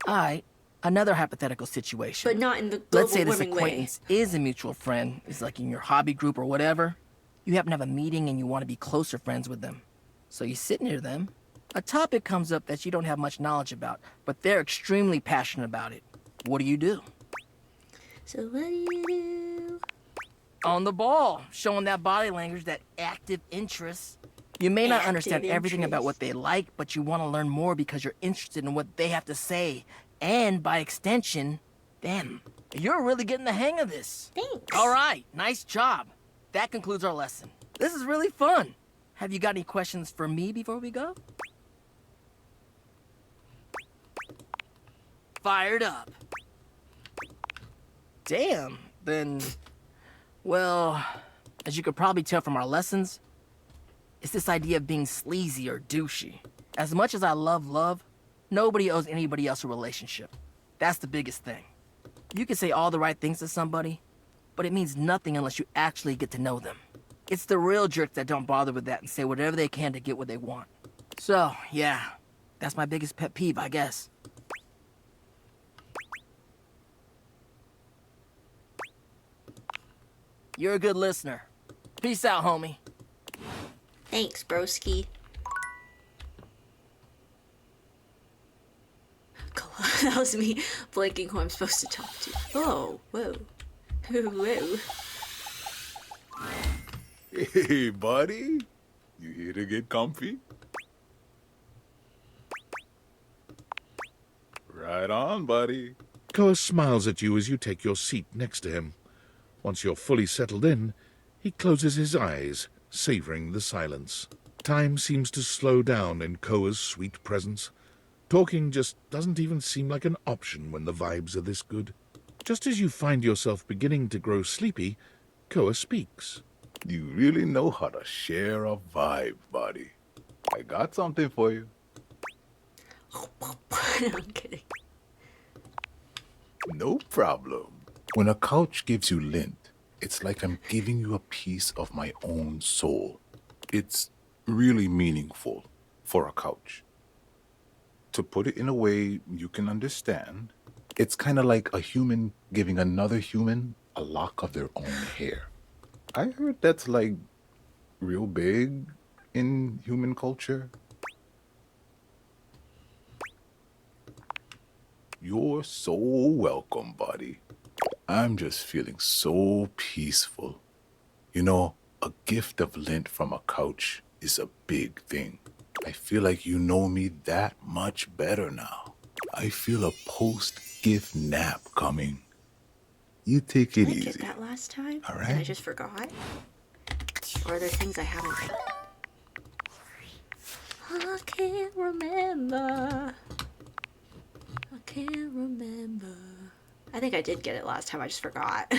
Alright, another hypothetical situation. but not in the global Let's say this warming way. acquaintance is a mutual friend, is like in your hobby group or whatever. You happen to have a meeting and you want to be closer friends with them. So you sit near them. A topic comes up that you don't have much knowledge about, but they're extremely passionate about it. What do? So what do you do? On the ball, showing that body language, that active interest. You may not Active understand everything about interest. what they like, but you want to learn more because you're interested in what they have to say, and by extension, them. You're really getting the hang of this. Thanks. All right, nice job. That concludes our lesson. This is really fun. Have you got any questions for me before we go? Fired up. Damn, then, well, as you could probably tell from our lessons, it's this idea of being sleazy or douchey. As much as I love love, nobody owes anybody else a relationship. That's the biggest thing. You can say all the right things to somebody, but it means nothing unless you actually get to know them. It's the real jerks that don't bother with that and say whatever they can to get what they want. So, yeah, that's my biggest pet peeve, I guess. You're a good listener. Peace out, homie. Thanks, broski. That was me blinking who I'm supposed to talk to. Oh, whoa. Whoa. Hey, buddy. You here to get comfy? Right on, buddy. Koa smiles at you as you take your seat next to him. Once you're fully settled in, he closes his eyes, savoring the silence. Time seems to slow down in Koa's sweet presence. Talking just doesn't even seem like an option when the vibes are this good. Just as you find yourself beginning to grow sleepy, Koa speaks. You really know how to share a vibe, buddy. I got something for you. I'm kidding. No problem. When a couch gives you lint, it's like I'm giving you a piece of my own soul. It's really meaningful for a couch. To put it in a way you can understand, it's kind of like a human giving another human a lock of their own hair. I heard that's like real big in human culture. You're so welcome, buddy. I'm just feeling so peaceful. You know, a gift of lint from a couch is a big thing. I feel like you know me that much better now. I feel a post-gift nap coming. You take it Did I easy. get that last time? All And I right. just forgot? Or are there things I haven't done? I can't remember. I can't remember. I think I did get it last time, I just forgot.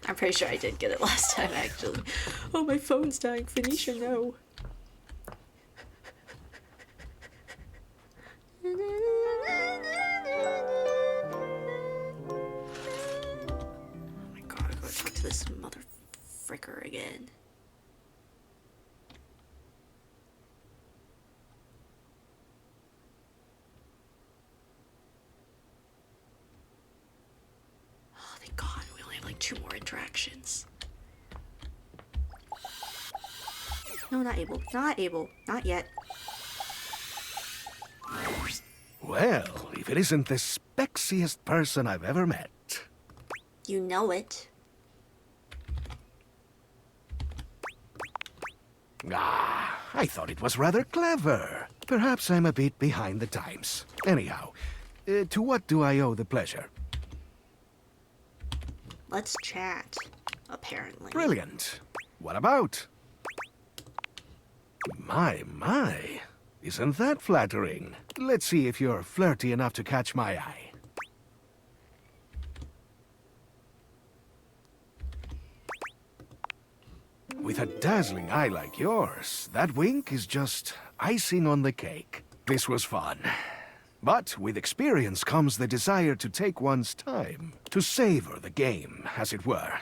I'm pretty sure I did get it last time, actually. Oh, my phone's dying. Phoenicia, no. Oh my god, I gotta talk to this mother fricker again. Oh, thank god, we only have like 2 more interactions. No, not able. Not able. Not yet. Well, if it isn't the spexiest person I've ever met. You know it. Ah, I thought it was rather clever. Perhaps I'm a bit behind the times. Anyhow, to what do I owe the pleasure? Let's chat, apparently. Brilliant. What about? My. Isn't that flattering? Let's see if you're flirty enough to catch my eye. With a dazzling eye like yours, that wink is just icing on the cake. This was fun. But with experience comes the desire to take one's time, to savor the game, as it were.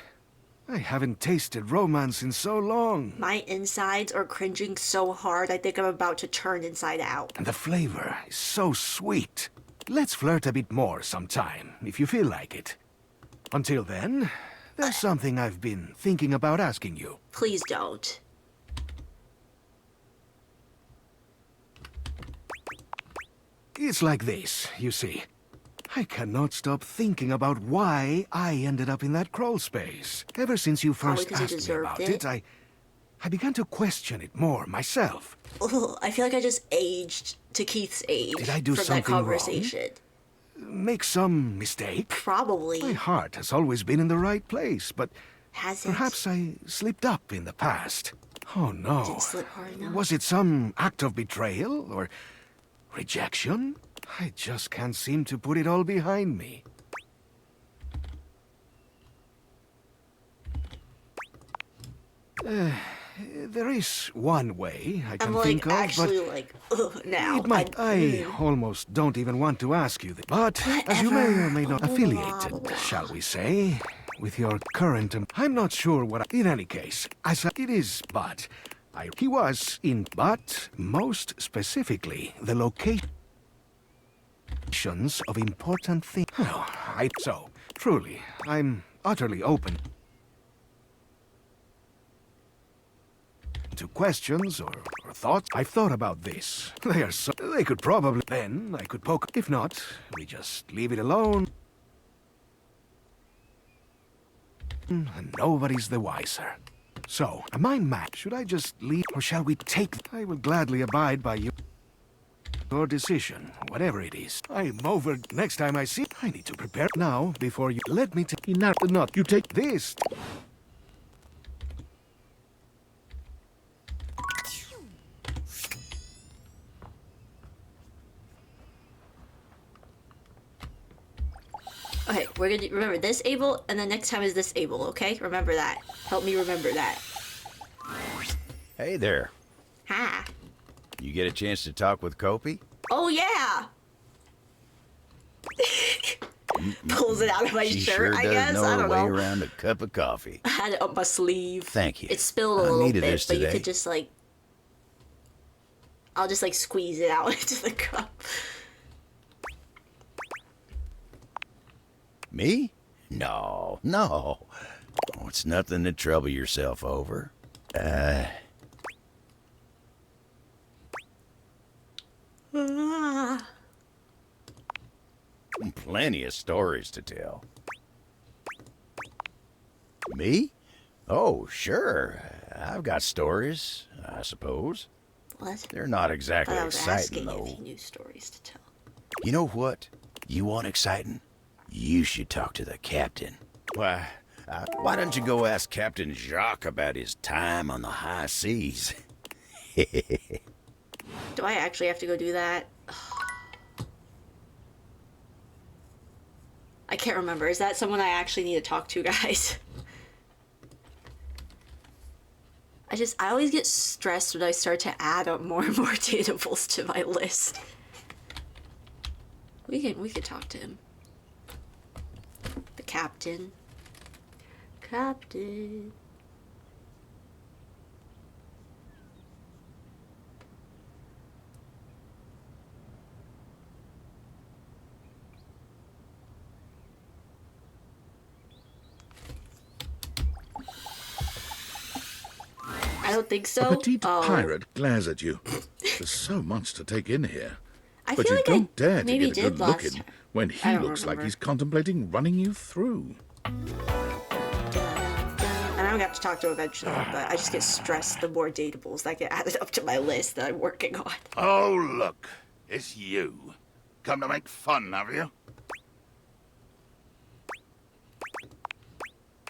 I haven't tasted romance in so long. My insides are cringing so hard, I think I'm about to turn inside out. And the flavor is so sweet. Let's flirt a bit more sometime, if you feel like it. Until then, there's something I've been thinking about asking you. Please don't. It's like this, you see. I cannot stop thinking about why I ended up in that crawl space. Ever since you first because you asked me deserved about it. I began to question it more myself. Ugh, I feel like I just aged to Keith's age Did I do from that something wrong? conversation. Make some mistake? Probably. My heart has always been in the right place, but Has it? perhaps I slipped up in the past. Oh no. Didn't slip hard enough. Was it some act of betrayal or rejection? I just can't seem to put it all behind me. There is one way I can I'm like think of, actually but like ugh, now. it might. I almost don't even want to ask you this. But as you may or may not Whatever. affiliated, Blah, blah, blah. shall we say, with your current. I'm not sure what. In any case, as it is, but he was in. But most specifically, the locations of important things. So truly, I'm utterly open to questions or thoughts. I've thought about this. They could probably. Then I could poke. If not, we just leave it alone. And nobody's the wiser. So, a mind map. Should I just leave or shall we take? I will gladly abide by your decision, whatever it is. I'm over. Next time I see, I need to prepare now before you let me take. Not you take this. Okay, we're gonna remember this able, and the next time is this able, okay? Remember that. Help me remember that. Hey there. Ha. You get a chance to talk with Kopi? Oh yeah! Pulls it out of my She shirt, sure I does guess. know I her don't way know. around a cup of coffee. I had it up my sleeve. Thank you. It spilled a I little needed bit, this but you today. could just like... I'll just like squeeze it out into the cup. Me? No. Oh, it's nothing to trouble yourself over. Ah. Plenty of stories to tell. Me? Oh, sure. I've got stories, I suppose. What? They're not exactly I was exciting, asking if though. he knew stories to tell. You know what? You want exciting? You should talk to the captain. Why don't you go ask Captain Jacques about his time on the high seas? Do I actually have to go do that? I can't remember. Is that someone I actually need to talk to, guys? I always get stressed when I start to add up more and more datables to my list. We could talk to him. The captain. Captain. I don't think so. A petite Oh. pirate glares at you. There's so much to take in here. I But feel you like don't I dare to maybe get a did good last look in time. when I he don't looks like remember. he's contemplating running you through. And I'm gonna have to talk to eventually, but I just get stressed the more dateables that get added up to my list that I'm working on. Oh, look. It's you. Come to make fun, have you?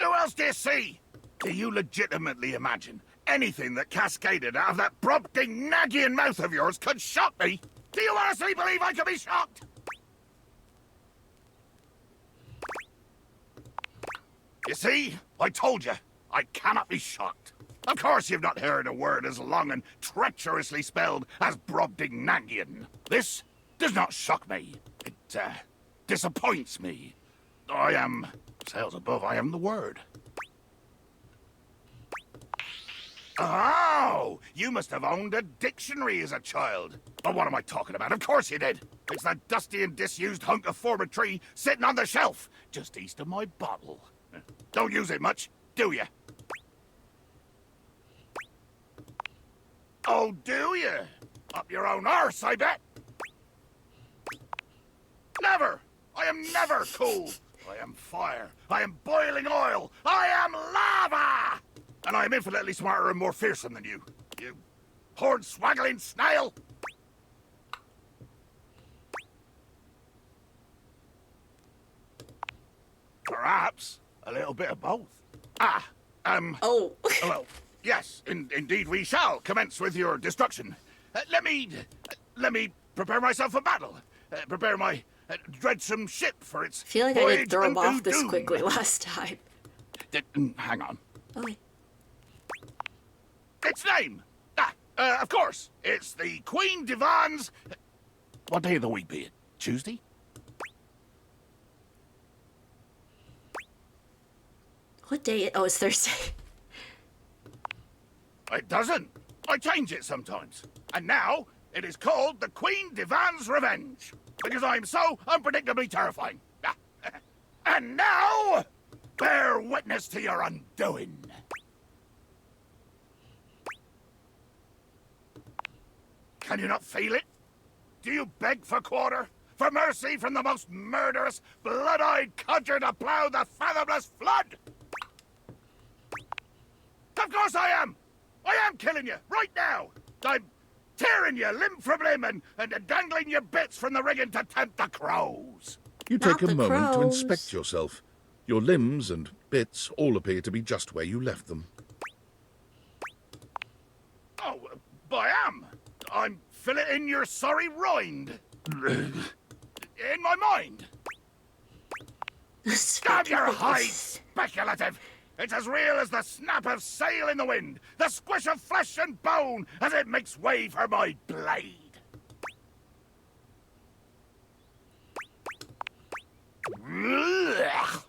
Who else do you see? Do you legitimately imagine anything that cascaded out of that Brobdingnagian mouth of yours could shock me? Do you honestly believe I could be shocked? You see? I told you. I cannot be shocked. Of course you've not heard a word as long and treacherously spelled as Brobdingnagian. This does not shock me. It, disappoints me. I am... Sails above, I am the word. Oh! You must have owned a dictionary as a child. But what am I talking about? Of course you did. It's that dusty and disused hunk of formetry sitting on the shelf, just east of my bottle. Don't use it much, do you? Oh, do you? Up your own arse, I bet. Never! I am never cool. I am fire. I am boiling oil. I am lava! And I am infinitely smarter and more fearsome than you. You horn-swaggling snail! Perhaps a little bit of both. Oh. Well, yes, indeed we shall commence with your destruction. Let me prepare myself for battle. Prepare my dreadsome ship for its I feel like I didn't throw him off this doom. quickly last time. Hang on. Okay. Its name! Of course, it's the Queen Divan's... What day of the week be it? Tuesday? What day? Oh, it's Thursday. It doesn't. I change it sometimes. And now, it is called the Queen Divan's Revenge. Because I'm so unpredictably terrifying. And now, bear witness to your undoing. Can you not feel it? Do you beg for quarter? For mercy from the most murderous, blood-eyed codger to plough the fathomless flood? Of course I am! I am killing you, right now! I'm tearing you limb from limb and dangling your bits from the rigging to tempt the crows. You Not take a the moment to crows. inspect yourself. Your limbs and bits all appear to be just where you left them. Oh, I am. I'm filleting your sorry rind. In my mind. Damn your hide, speculative! It's as real as the snap of sail in the wind, the squish of flesh and bone as it makes way for my blade. Ugh.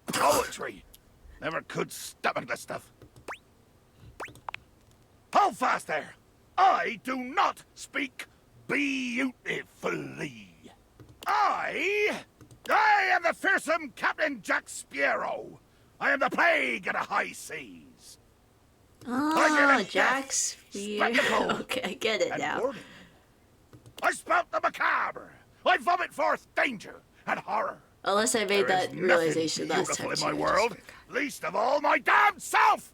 Poetry. Never could stomach this stuff. Hold fast there. I do not speak beautifully. I am the fearsome Captain Jack Sparrow. I am the plague of the high seas. Oh, Jack's fear. spectacle, Okay, I get it and now. warning. I spout the macabre. I vomit forth danger and horror. Unless I made There is that realization nothing last time. beautiful in my too, I just world, forgot. least of all my damn self.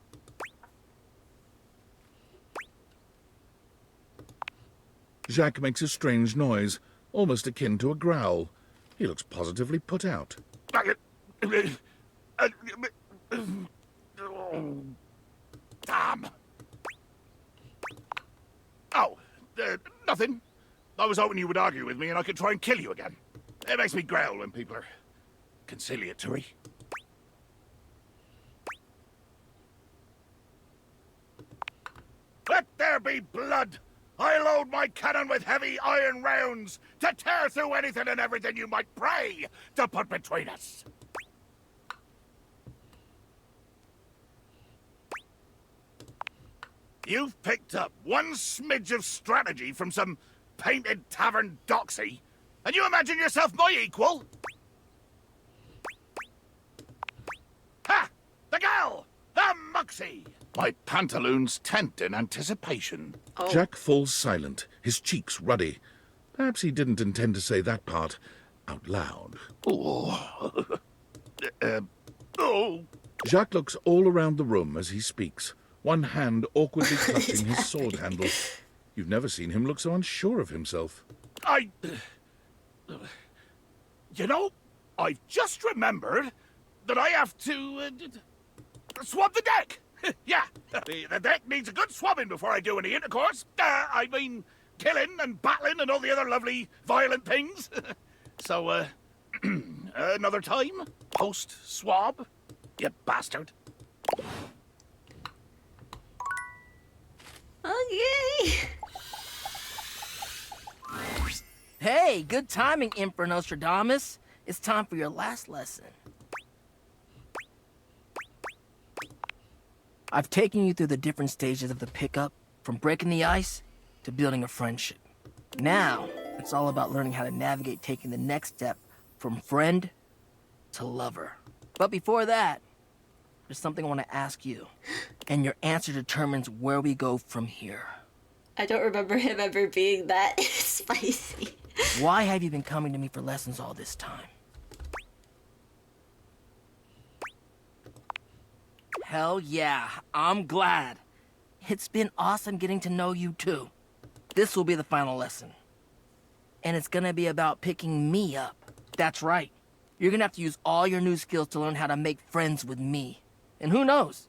Jacques makes a strange noise, almost akin to a growl. He looks positively put out. Damn. Oh, nothing. I was hoping you would argue with me and I could try and kill you again. It makes me growl when people are conciliatory. Let there be blood! I load my cannon with heavy iron rounds to tear through anything and everything you might pray to put between us. You've picked up one smidge of strategy from some painted tavern doxy, and you imagine yourself my equal? Ha! The gal! The muxie! My pantaloons tent in anticipation. Oh. Jack falls silent, his cheeks ruddy. Perhaps he didn't intend to say that part out loud. Oh. Oh. Jacques looks all around the room as he speaks, one hand awkwardly clutching his sword handle. You've never seen him look so unsure of himself. You know, I've just remembered that I have to swab the deck. Yeah, the deck needs a good swabbing before I do any intercourse. I mean, killing and battling and all the other lovely violent things. So, another time, post-swab, you bastard. Okay. Hey, good timing, Emperor Nostradamus. It's time for your last lesson. I've taken you through the different stages of the pickup, from breaking the ice to building a friendship. Now, it's all about learning how to navigate taking the next step from friend to lover. But before that, there's something I want to ask you, and your answer determines where we go from here. I don't remember him ever being that spicy. Why have you been coming to me for lessons all this time? Hell yeah, I'm glad. It's been awesome getting to know you too. This will be the final lesson. And it's gonna be about picking me up. That's right. You're gonna have to use all your new skills to learn how to make friends with me. And who knows?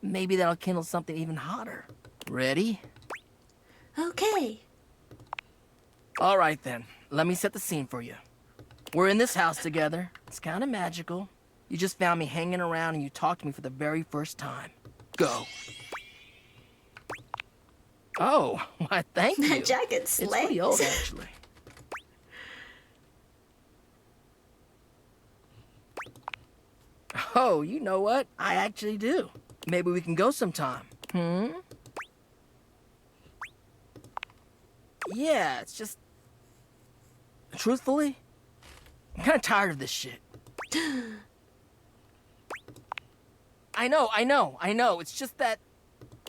Maybe that'll kindle something even hotter. Ready? Okay. All right then, let me set the scene for you. We're in this house together. It's kind of magical. You just found me hanging around and you talked to me for the very first time. Go. Oh, why thank you. That jacket It's slays. pretty old, actually. Oh, you know what? I actually do. Maybe we can go sometime. Yeah, it's just... Truthfully, I'm kind of tired of this shit. I know. It's just that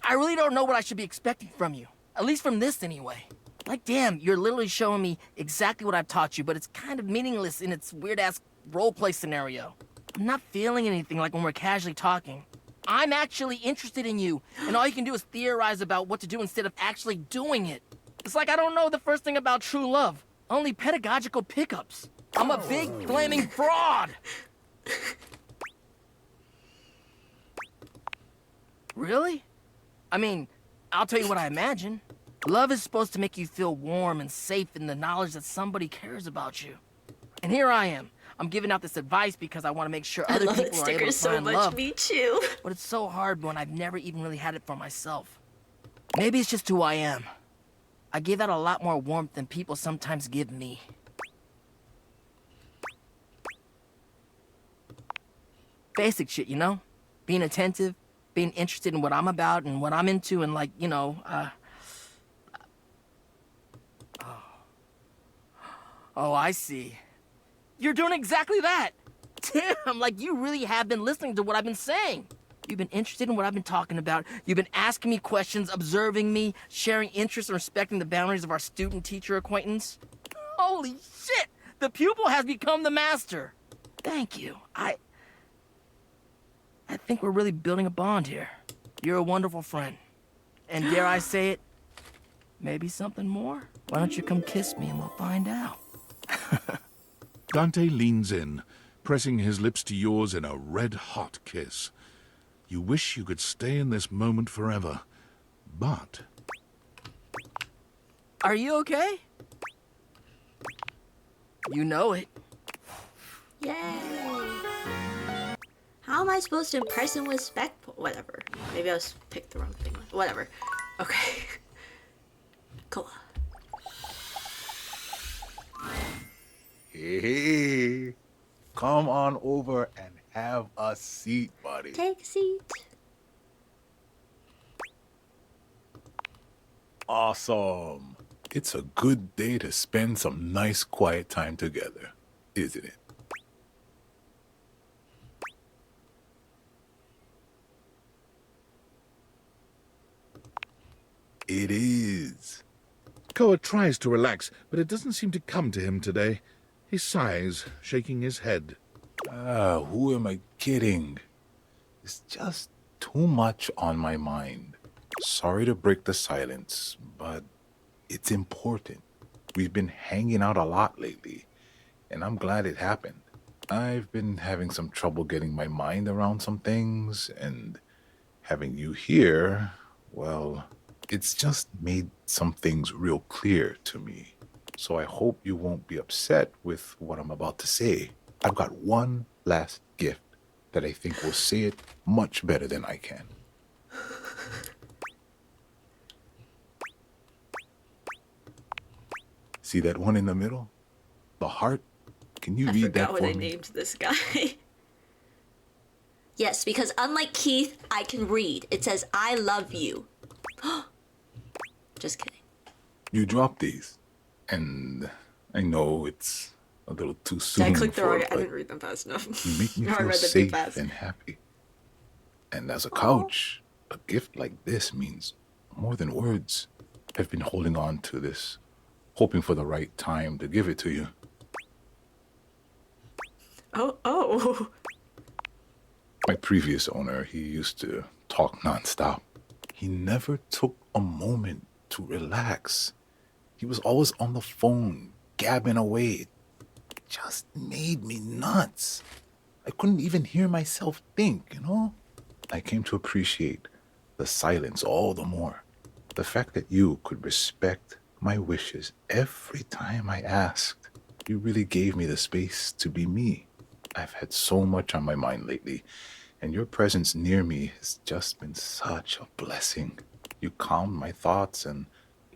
I really don't know what I should be expecting from you. At least from this, anyway. Like, damn, you're literally showing me exactly what I've taught you, but it's kind of meaningless in its weird-ass roleplay scenario. I'm not feeling anything like when we're casually talking. I'm actually interested in you, and all you can do is theorize about what to do instead of actually doing it. It's like I don't know the first thing about true love. Only pedagogical pickups. I'm a big, flaming fraud! Really? I mean, I'll tell you what I imagine. Love is supposed to make you feel warm and safe in the knowledge that somebody cares about you. And here I am. I'm giving out this advice because I want to make sure other I love that people are able sticker to so find much. love. Me too. But it's so hard when I've never even really had it for myself. Maybe it's just who I am. I give out a lot more warmth than people sometimes give me. Basic shit, you know? Being attentive, being interested in what I'm about and what I'm into and like, you know, Oh, I see. You're doing exactly that! Damn, like you really have been listening to what I've been saying. You've been interested in what I've been talking about. You've been asking me questions, observing me, sharing interests, and respecting the boundaries of our student-teacher acquaintance. Holy shit! The pupil has become the master. Thank you. I think we're really building a bond here. You're a wonderful friend. And dare I say it, maybe something more? Why don't you come kiss me and we'll find out? Dante leans in, pressing his lips to yours in a red-hot kiss. You wish you could stay in this moment forever, but... Are you okay? You know it. Yay. How am I supposed to impress him with spec? Whatever. Maybe I was picked the wrong thing. Whatever. Okay. Cool. Hey, come on over and have a seat, buddy. Take a seat. Awesome. It's a good day to spend some nice quiet time together, isn't it? It is. Koa tries to relax, but it doesn't seem to come to him today. He sighs, shaking his head. Who am I kidding? It's just too much on my mind. Sorry to break the silence, but it's important. We've been hanging out a lot lately, and I'm glad it happened. I've been having some trouble getting my mind around some things, and having you here, well, it's just made some things real clear to me. So I hope you won't be upset with what I'm about to say. I've got one last gift that I think will say it much better than I can. See that one in the middle? The heart? Can you read that I forgot for what I me? named this guy. Yes, because unlike Keith, I can read. It says, I love you. Just kidding. You dropped these, and I know it's a little too Did soon I click the for wrong? it, I but didn't read them fast enough. you make me No, I feel read them too safe fast. and happy. And as a coach, a gift like this means more than words. I've been holding on to this, hoping for the right time to give it to you. Oh. My previous owner, he used to talk nonstop. He never took a moment to relax. He was always on the phone, gabbing away. It just made me nuts. I couldn't even hear myself think, you know? I came to appreciate the silence all the more. The fact that you could respect my wishes every time I asked. You really gave me the space to be me. I've had so much on my mind lately, and your presence near me has just been such a blessing. You calmed my thoughts and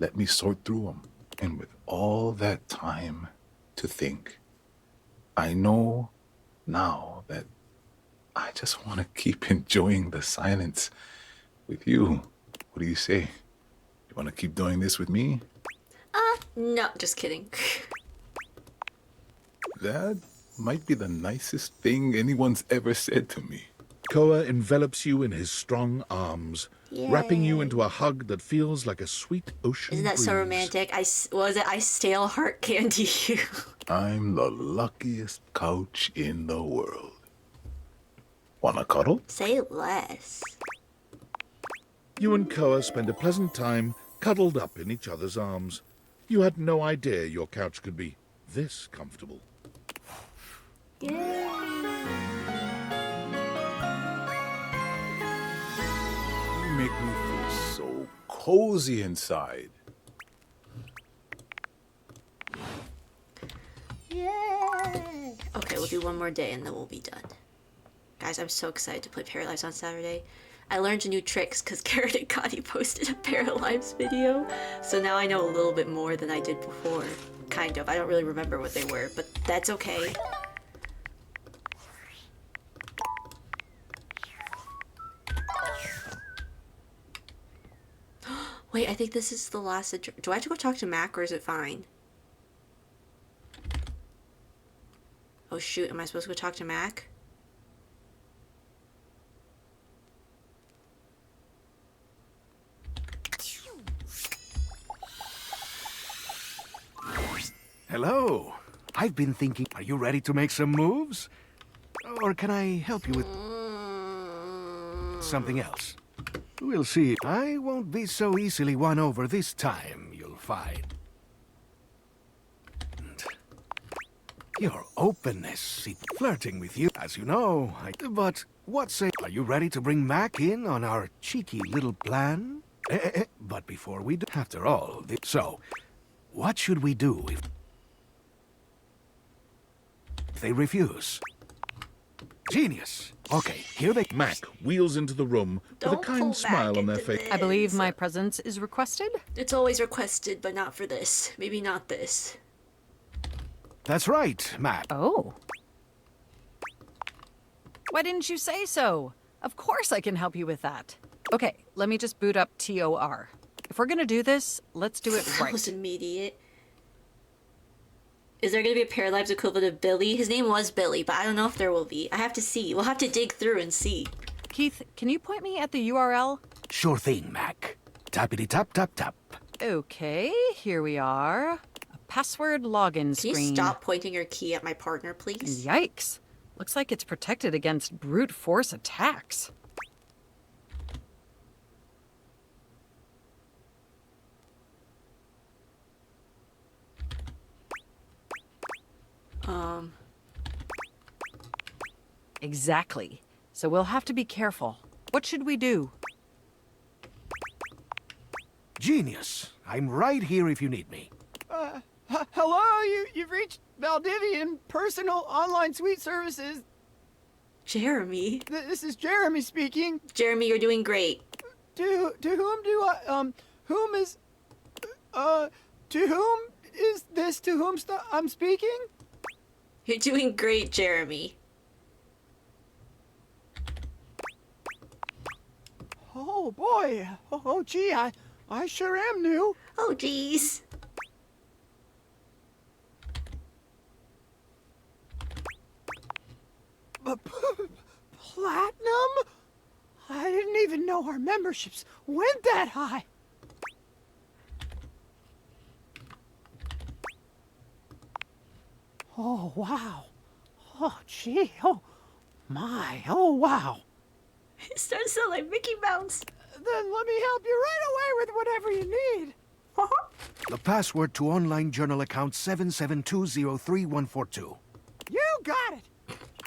let me sort through them. And with all that time to think, I know now that I just want to keep enjoying the silence with you. What do you say? You want to keep doing this with me? No, just kidding. That might be the nicest thing anyone's ever said to me. Koa envelops you in his strong arms, wrapping you into a hug that feels like a sweet ocean Isn't that so breeze. romantic? What was it? I stale heart candy you. I'm the luckiest couch in the world. Wanna cuddle? Say less. You and Koa spend a pleasant time cuddled up in each other's arms. You had no idea your couch could be this comfortable. You make me feel so cozy inside. Okay, we'll do one more day and then we'll be done. Guys, I'm so excited to play Paralives on Saturday. I learned new tricks because Garrett and Connie posted a Paralives video. So now I know a little bit more than I did before. Kind of. I don't really remember what they were, but that's okay. Wait, I think this is the last address. Do I have to go talk to Mac or is it fine? Oh shoot, am I supposed to go talk to Mac? Hello. I've been thinking, are you ready to make some moves? Or can I help you with something else? We'll see. I won't be so easily won over this time, you'll find. Your openness, flirting with you, as you know. But what say, are you ready to bring Mac in on our cheeky little plan? But before we do, after all, so, what should we do if they refuse? Genius. Okay, here they... Mac wheels into the room with a Don't pull kind Mac smile on their into face. I believe this. my presence is requested. It's always requested, but not for this. Maybe not this. That's right, Mac. Oh. Why didn't you say so? Of course I can help you with that. Okay, let me just boot up TOR. If we're gonna do this, let's do it That was right. immediate. Is there going to be a Paralives equivalent of Billy? His name was Billy, but I don't know if there will be. I have to see. We'll have to dig through and see. Keith, can you point me at the URL? Sure thing, Mac. Tappity tap tap tap. Okay, here we are. A password login Can screen. you stop pointing your key at my partner, please? Yikes. Looks like it's protected against brute force attacks. Exactly. So we'll have to be careful. What should we do? Genius. I'm right here if you need me. Hello, you've reached Valdivian Personal Online Suite Services. Jeremy. This is Jeremy speaking. Jeremy, you're doing great. To whom do I, whom is, to whom is this to whom I'm speaking? You're doing great, Jeremy. Oh boy. Oh gee, I sure am new. Oh, geez. Platinum? I didn't even know our memberships went that high. Oh, wow. Oh, gee. Oh, my. Oh, wow. It starts to sound like Mickey Mouse. Then let me help you right away with whatever you need. The password to online journal account 772034142. You got it.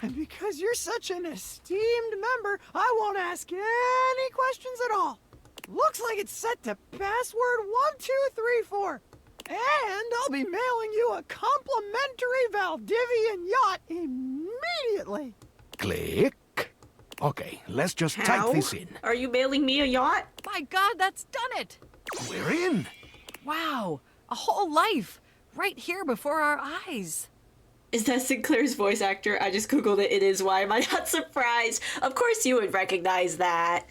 And because you're such an esteemed member, I won't ask any questions at all. Looks like it's set to password 1234. And I'll be mailing you a complimentary Valdivian yacht immediately. Click. Okay, let's just type this in. Are you mailing me a yacht? My God, that's done it! We're in. Wow, a whole life, right here before our eyes. Is that Sinclair's voice actor? I just googled it. It is. Why am I not surprised? Of course you would recognize that.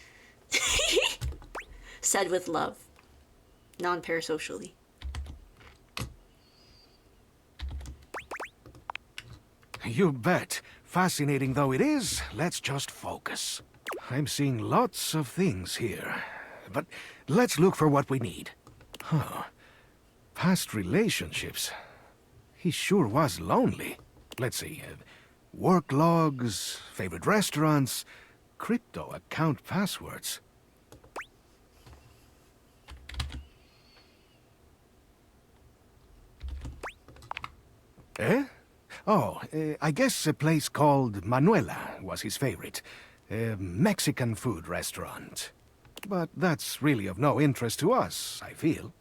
Said with love. Non-parasocially. You bet. Fascinating though it is, let's just focus. I'm seeing lots of things here. But let's look for what we need. Huh. Past relationships. He sure was lonely. Let's see. Work logs, favorite restaurants, crypto account passwords. Eh? Oh, I guess a place called Manuela was his favorite. A Mexican food restaurant. But that's really of no interest to us, I feel.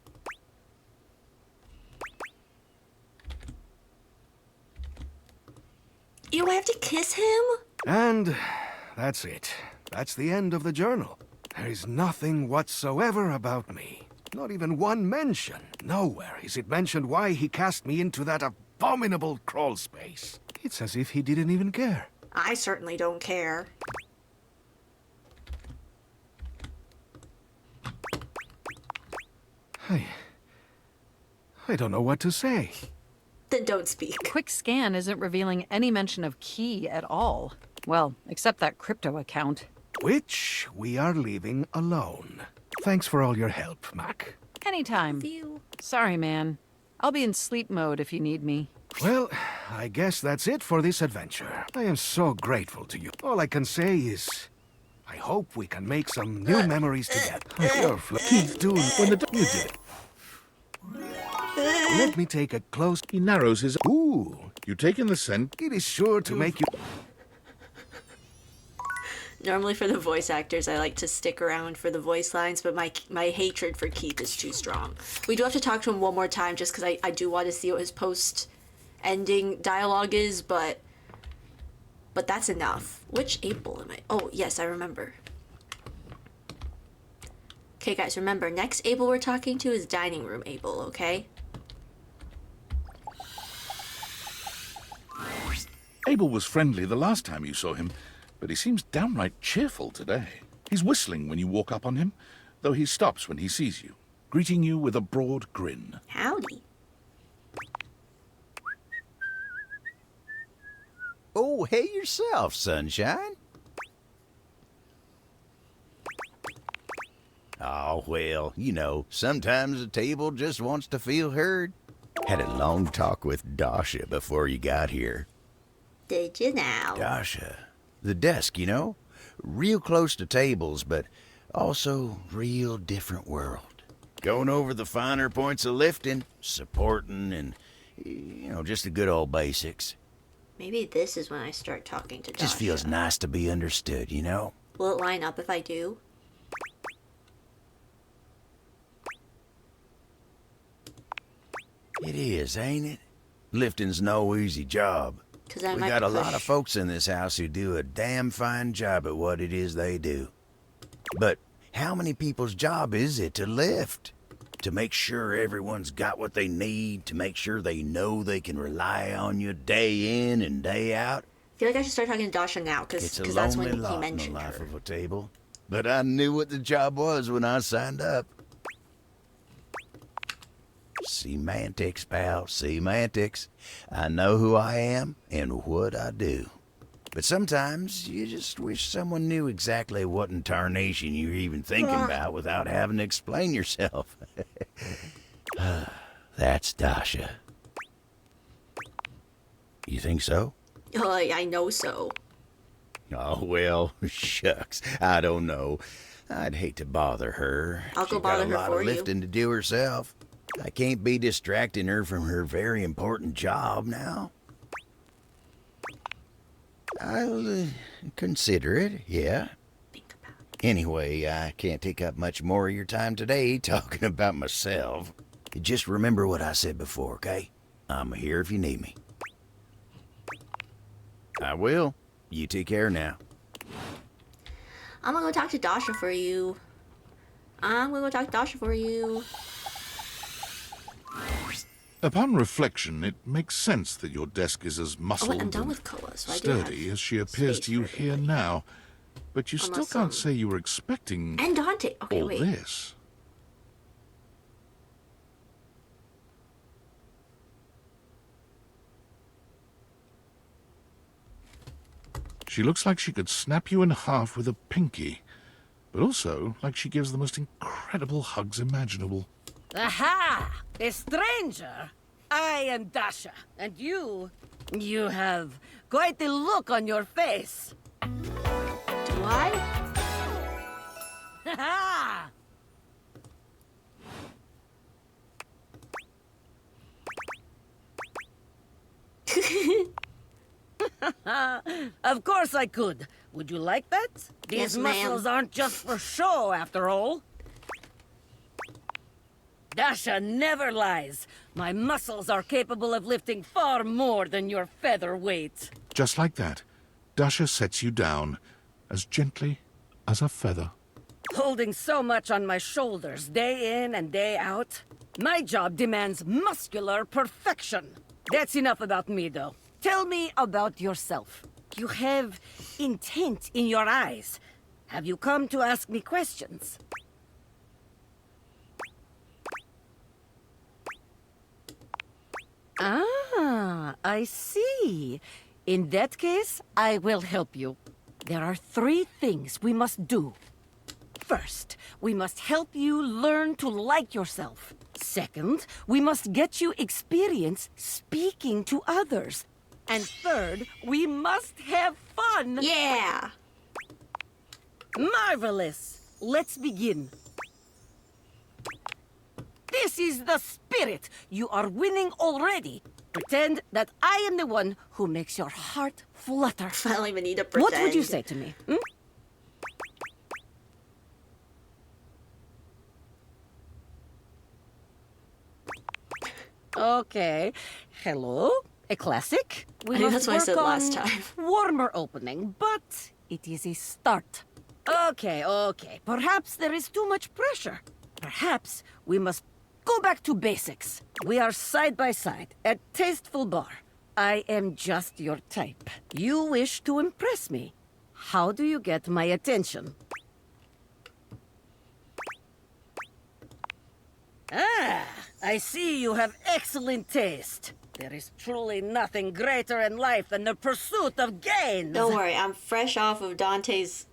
You have to kiss him? And that's it. That's the end of the journal. There is nothing whatsoever about me. Not even one mention. Nowhere is it mentioned why he cast me into that abominable crawl space. It's as if he didn't even care. I certainly don't care. I don't know what to say. Then don't speak. Quick scan isn't revealing any mention of Key at all. Well, except that crypto account. Which we are leaving alone. Thanks for all your help, Mac. Anytime. Sorry, man. I'll be in sleep mode if you need me. Well, I guess that's it for this adventure. I am so grateful to you. All I can say is, I hope we can make some new memories together. Keep doing when you did. Let me take a close... He narrows his... Ooh, You take in the scent. it is sure to make you... Normally for the voice actors, I like to stick around for the voice lines, but my hatred for Keith is too strong. We do have to talk to him one more time just because I do want to see what his post-ending dialogue is, but that's enough. Which Abel am I? Oh, yes, I remember. Okay, guys, remember, next Abel we're talking to is Dining Room Abel, okay? Abel was friendly the last time you saw him, but he seems downright cheerful today. He's whistling when you walk up on him, though he stops when he sees you, greeting you with a broad grin. Howdy. Oh, hey yourself, sunshine. Oh, well, you know, sometimes a table just wants to feel heard. Had a long talk with Dasha before you got here. Did you now? Dasha. The desk, you know? Real close to tables, but also real different world. Going over the finer points of lifting, supporting, and, you know, just the good old basics. Maybe this is when I start talking to Dasha. Just feels nice to be understood, you know? Will it line up if I do? It is, ain't it? Lifting's no easy job. I We might got a lot push- of folks in this house who do a damn fine job at what it is they do. But how many people's job is it to lift? To make sure everyone's got what they need, to make sure they know they can rely on you day in and day out? I feel like I should start talking to Dasha now, It's a because that's lonely when he lot in the mentioned life her. of a table. But I knew what the job was when I signed up. Semantics, pal, semantics. I know who I am and what I do. But sometimes you just wish someone knew exactly what in tarnation you're even thinking about without having to explain yourself. That's Dasha. You think so? Oh, I know so. Oh, well, shucks. I don't know. I'd hate to bother her. I'll go She's bother got a her lot for of you. lifting to do herself. I can't be distracting her from her very important job now. I'll consider it, yeah. Think about it. Anyway, I can't take up much more of your time today talking about myself. Just remember what I said before, okay? I'm here if you need me. I will. You take care now. I'm gonna go talk to Dasha for you. Upon reflection, it makes sense that your desk is as Oh, muscled wait, I'm done and with Koa, so I do have sturdy as she appears space to you for here everybody. now. But you still Unless, can't say you were expecting And Dante. Okay, all wait. this. She looks like she could snap you in half with a pinky, but also like she gives the most incredible hugs imaginable. Aha! A stranger! I am Dasha, and you have quite the look on your face. Do I? Ha Of course I could. Would you like that? These Yes, ma'am. muscles aren't just for show, after all. Dasha never lies. My muscles are capable of lifting far more than your feather weight. Just like that, Dasha sets you down, as gently as a feather. Holding so much on my shoulders day in and day out. My job demands muscular perfection. That's enough about me, though. Tell me about yourself. You have intent in your eyes. Have you come to ask me questions? Ah, I see. In that case, I will help you. There are 3 things we must do. First, we must help you learn to like yourself. Second, we must get you experience speaking to others. And third, we must have fun. Yeah. Marvelous. Let's begin. This is the spirit. You are winning already. Pretend that I am the one who makes your heart flutter. I don't even need to pretend. What would you say to me? Hmm? Okay. Hello? A classic? I think that's what I said last on time. Warmer opening, but it is a start. Okay. Perhaps there is too much pressure. Perhaps we must go back to basics. We are side by side at Tasteful Bar. I am just your type. You wish to impress me. How do you get my attention? Ah, I see you have excellent taste. There is truly nothing greater in life than the pursuit of gains. Don't worry, I'm fresh off of Dante's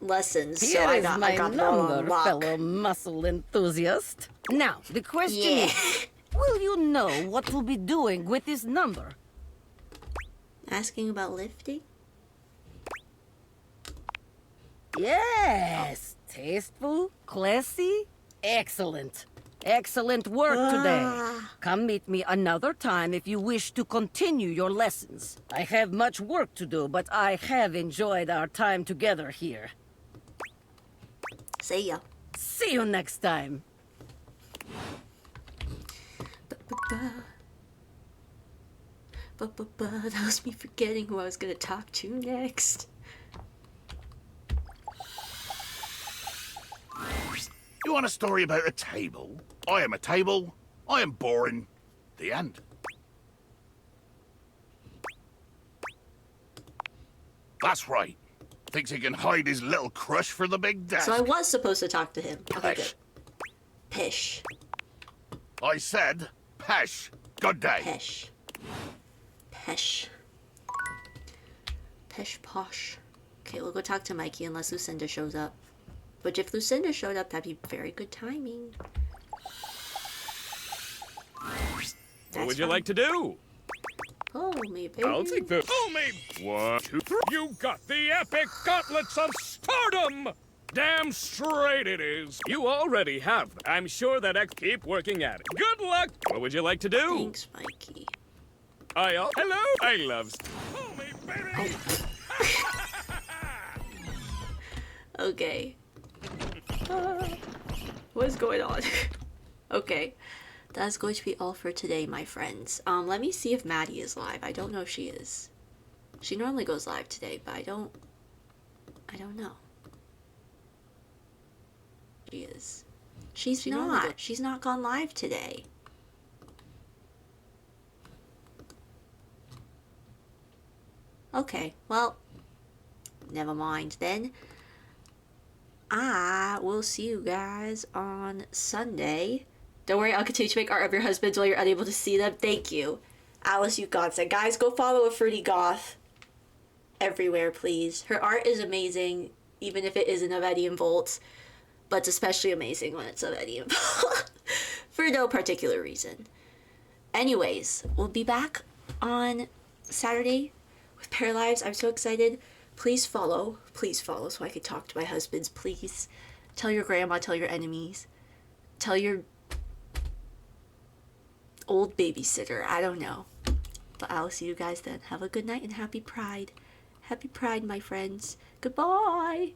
lessons, Here so I is got my it all on number, lock. fellow muscle enthusiast. Now, the question Yeah. is, will you know what to be doing with this number? Asking about lifting? Yes! Tasteful, classy, excellent. Excellent work today. Come meet me another time if you wish to continue your lessons. I have much work to do, but I have enjoyed our time together here. See ya. See you next time. That was me forgetting who I was gonna talk to next. You want a story about a table? I am a table. I am boring. The end. That's right. Thinks he can hide his little crush for the big desk. So I was supposed to talk to him. Okay, good. Pish. Pish. I said pesh. Good day. Pesh. Pesh. Pesh posh. Okay, we'll go talk to Mikey unless Lucinda shows up. Which if Lucinda showed up, that'd be very good timing. What would you like to do? Pull me, baby. I'll take the... Pull me! 1, 2, 3. You got the epic gauntlets of stardom! Damn straight it is. You already have. I'm sure that X keep working at it. Good luck! What would you like to do? Thanks, Mikey. Hello? I love... Pull me, baby! Okay. What is going on? Okay. That's going to be all for today, my friends. Let me see if Maddie is live. I don't know if she is. She normally goes live today, but I don't know. She is. She's not. She's not gone live today. Okay, well, never mind then. I will see you guys on Sunday. Don't worry, I'll continue to make art of your husbands while you're unable to see them. Thank you. Alice, you got it. Guys, go follow a Fruity Goth everywhere, please. Her art is amazing, even if it isn't of Eddie and Volt. But it's especially amazing when it's of Eddie and Volt. For no particular reason. Anyways, we'll be back on Saturday with Pair Lives. I'm so excited. Please follow so I can talk to my husbands, please. Tell your grandma, tell your enemies. Tell your old babysitter, I don't know. But I'll see you guys then. Have a good night and happy Pride. Happy Pride, my friends. Goodbye.